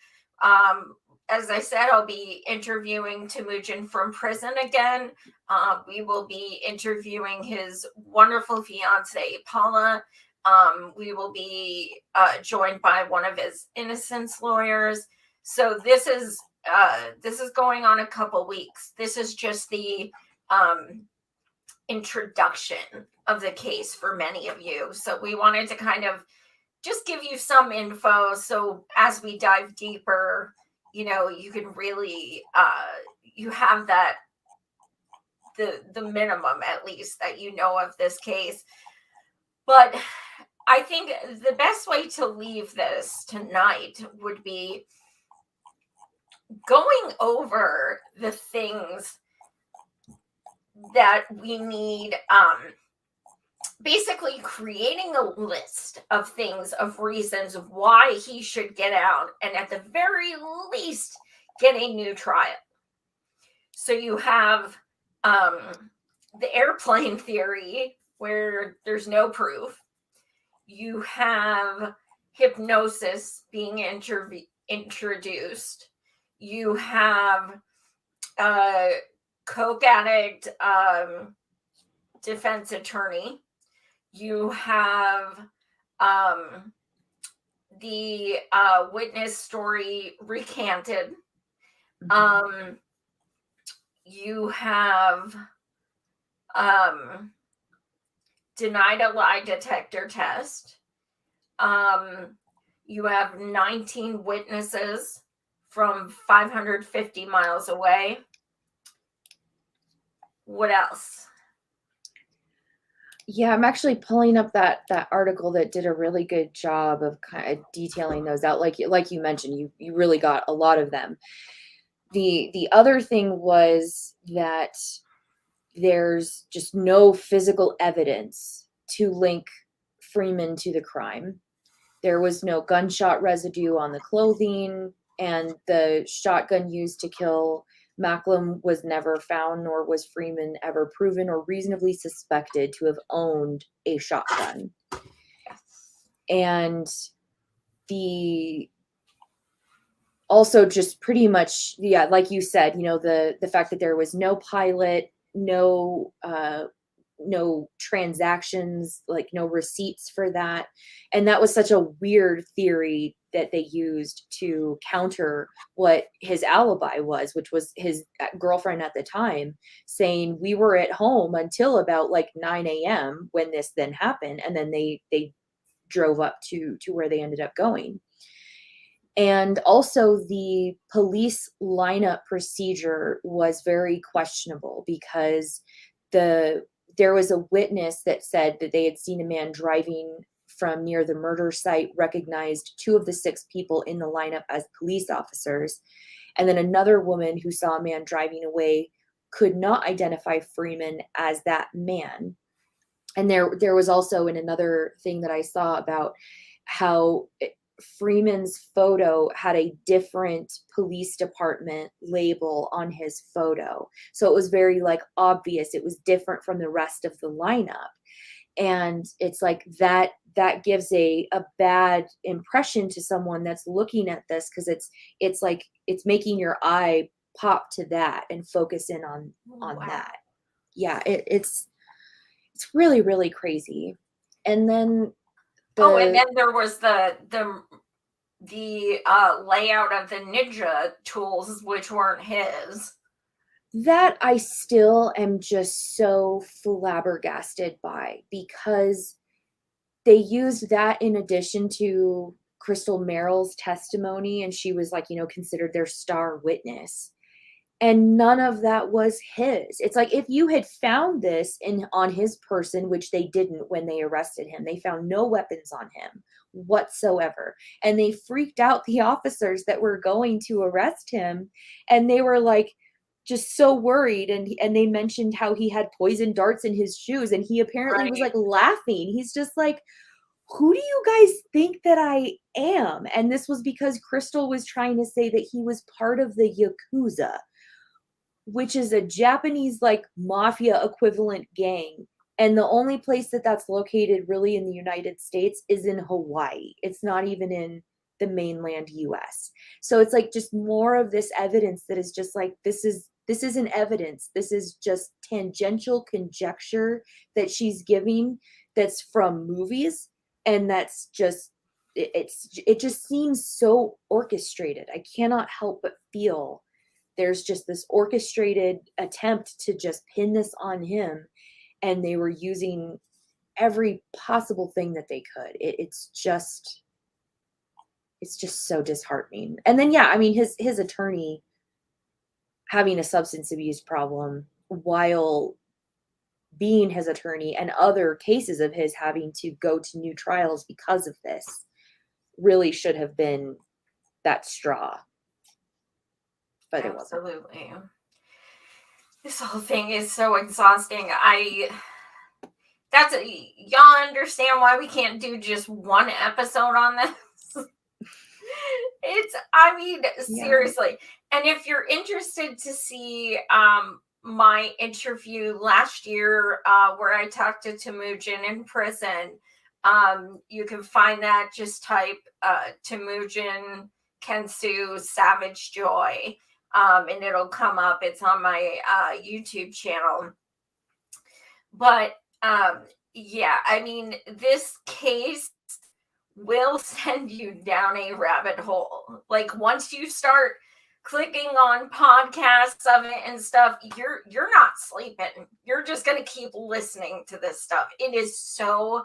As I said, I'll be interviewing Temujin from prison again. We will be interviewing his wonderful fiance, Paula. We will be joined by one of his innocence lawyers. So this is going on a couple weeks. This is just the introduction of the case for many of you. So we wanted to kind of just give you some info. So as we dive deeper, you can really, you have that, the minimum at least that of this case. But I think the best way to leave this tonight would be going over the things that we need, basically creating a list of things, of reasons why he should get out, and at the very least get a new trial. So you have the airplane theory, where there's no proof. You have hypnosis being introduced. You have coke addict defense attorney. You have the witness story recanted. You have denied a lie detector test. You have 19 witnesses from 550 miles away. What else? Yeah, I'm actually pulling up that article that did a really good job of kind of detailing those out. Like you mentioned, you really got a lot of them. The other thing was that there's just no physical evidence to link Freeman to the crime. There was no gunshot residue on the clothing, and the shotgun used to kill Macklem was never found, nor was Freeman ever proven or reasonably suspected to have owned a shotgun. And also just pretty much, yeah, like you said, the fact that there was no pilot, no transactions, like no receipts for that. And that was such a weird theory that they used to counter what his alibi was, which was his girlfriend at the time saying, we were at home until about like 9 a.m. when this then happened. And then they drove up to where they ended up going. And also the police lineup procedure was very questionable, because there was a witness that said that they had seen a man driving from near the murder site, recognized 2 of the 6 people in the lineup as police officers. And then another woman who saw a man driving away could not identify Freeman as that man. And there was also another thing that I saw about how Freeman's photo had a different police department label on his photo. So it was very like obvious. It was different from the rest of the lineup. And it's like that gives a bad impression to someone that's looking at this, because it's like it's making your eye pop to that and focus in on that. Yeah, it's really, really crazy. And then and then there was the layout of the ninja tools, which weren't his. That I still am just so flabbergasted by, because they used that in addition to Crystal Merrill's testimony, and she was like, considered their star witness. And none of that was his. It's like, if you had found this on his person, which they didn't when they arrested him, they found no weapons on him. whatsoever. And they freaked out the officers that were going to arrest him. And they were like, just so worried. And they mentioned how he had poison darts in his shoes. And he apparently was like laughing. He's just like, who do you guys think that I am? And this was because Crystal was trying to say that he was part of the Yakuza, which is a Japanese like mafia equivalent gang. And the only place that that's located really in the United States is in Hawaii. It's not even in the mainland US. So it's like just more of this evidence that is just like, this isn't evidence. This is just tangential conjecture that she's giving that's from movies. And that's just, it just seems so orchestrated. I cannot help but feel there's just this orchestrated attempt to just pin this on him. And they were using every possible thing that they could. It's just so disheartening. And then, yeah, I mean, his attorney having a substance abuse problem while being his attorney, and other cases of his having to go to new trials because of this, really should have been that straw. But it wasn't. Absolutely. This whole thing is so exhausting. Y'all understand why we can't do just one episode on this? Seriously. And if you're interested to see my interview last year where I talked to Temujin in prison, you can find that. Just type Temujin Kensu Savage Joy, and it'll come up. It's on my YouTube channel. But yeah, I mean, this case will send you down a rabbit hole. Like, once you start clicking on podcasts of it and stuff, you're not sleeping. You're just gonna keep listening to this stuff. It is so,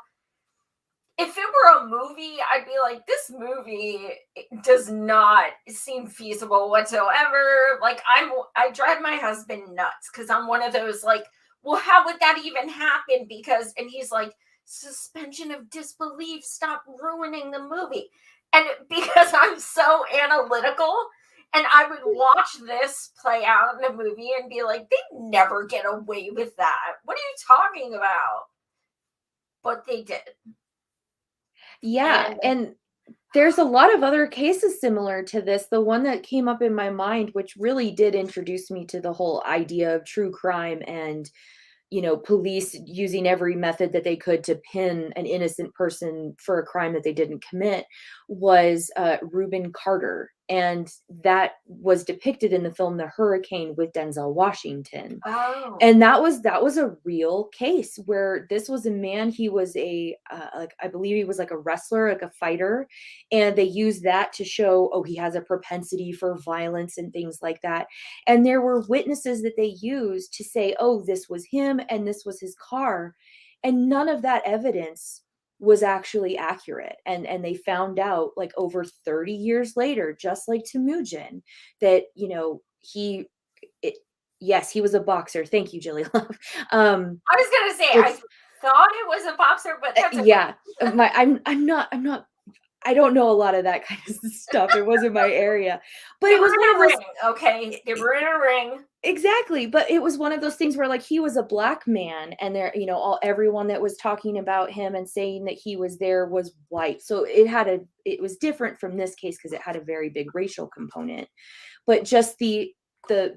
if it were a movie, I'd be like, this movie does not seem feasible whatsoever. Like, I drive my husband nuts because I'm one of those like, well, how would that even happen? And he's like, suspension of disbelief, stop ruining the movie. And because I'm so analytical, and I would watch this play out in the movie and be like, they never get away with that. What are you talking about? But they did. Yeah, and there's a lot of other cases similar to this. The one that came up in my mind, which really did introduce me to the whole idea of true crime and, you know, police using every method that they could to pin an innocent person for a crime that they didn't commit, was Ruben Carter. And that was depicted in the film The Hurricane with Denzel Washington. Oh. And that was a real case where this was a man. He was I believe he was like a wrestler, like a fighter. And they used that to show, oh, he has a propensity for violence and things like that. And there were witnesses that they used to say, oh, this was him and this was his car. And none of that evidence was actually accurate. And they found out like over 30 years later, just like Temujin, that, you know, yes, he was a boxer. Thank you, Jilly Love. I was gonna say, I thought it was a boxer, but that's okay. Yeah. I don't know a lot of that kind of stuff. It wasn't my area. But it was one of those, okay, they were in a ring. Exactly. But it was one of those things where like he was a black man, and there, you know, everyone that was talking about him and saying that he was there was white. So it was different from this case because it had a very big racial component. But just the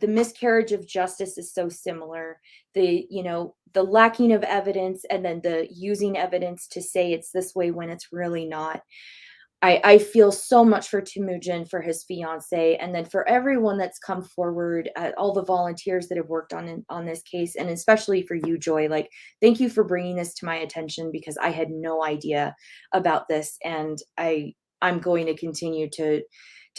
miscarriage of justice is so similar. The lacking of evidence, and then the using evidence to say it's this way when it's really not. I feel so much for Temujin, for his fiance, and then for everyone that's come forward, all the volunteers that have worked on this case, and especially for you, Joy. Like, thank you for bringing this to my attention, because I had no idea about this, and I'm going to continue to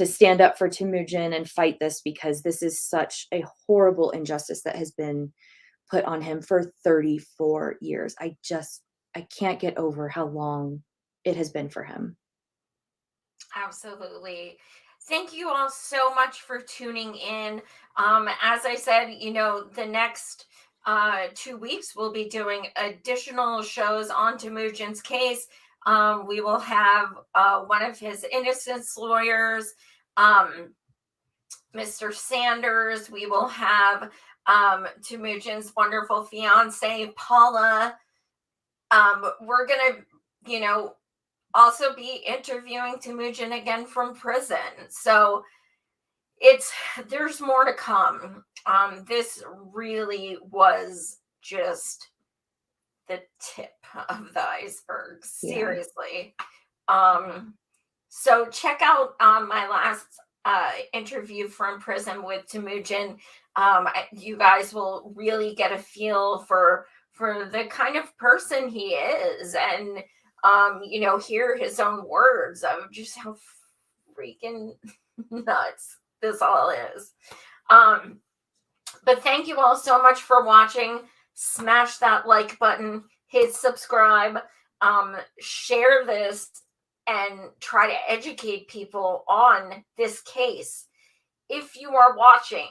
stand up for Temujin and fight this, because this is such a horrible injustice that has been put on him for 34 years. I can't get over how long it has been for him. Absolutely. Thank you all so much for tuning in. As I said, you know, the next 2 weeks we'll be doing additional shows on Temujin's case. We will have one of his innocence lawyers, Mr. Sanders. We will have Temujin's wonderful fiance, Paula. We're going to, also be interviewing Temujin again from prison. So there's more to come. This really was just the tip of the iceberg. Seriously. So check out my last interview from prison with Temujin. You guys will really get a feel for the kind of person he is, and hear his own words of just how freaking nuts this all is. But thank you all so much for watching. Smash that like button, hit subscribe, share this, and try to educate people on this case. If you are watching,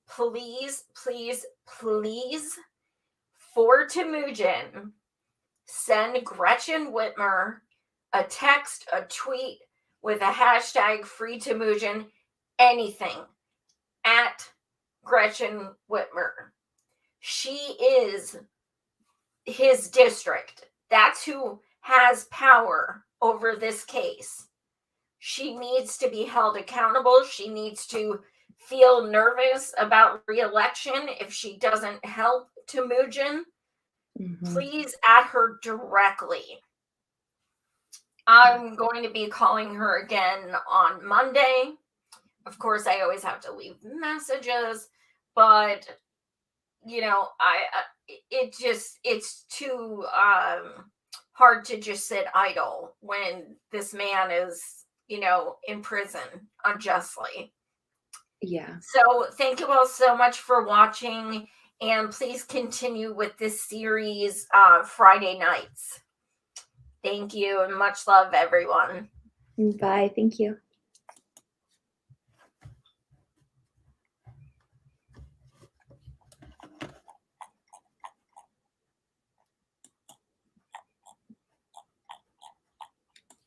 please, please, please, for Temujin, send Gretchen Whitmer a text, a tweet with a hashtag free Temujin, anything, at Gretchen Whitmer. She is his district. That's who has power over this case. She needs to be held accountable. She needs to feel nervous about re-election if she doesn't help Temujin. Please at her directly. I'm going to be calling her again on Monday. Of course, I always have to leave messages, but it's too hard to just sit idle when this man is, in prison unjustly. Yeah. So thank you all so much for watching, and please continue with this series Friday nights. Thank you, and much love, everyone. Bye. Thank you.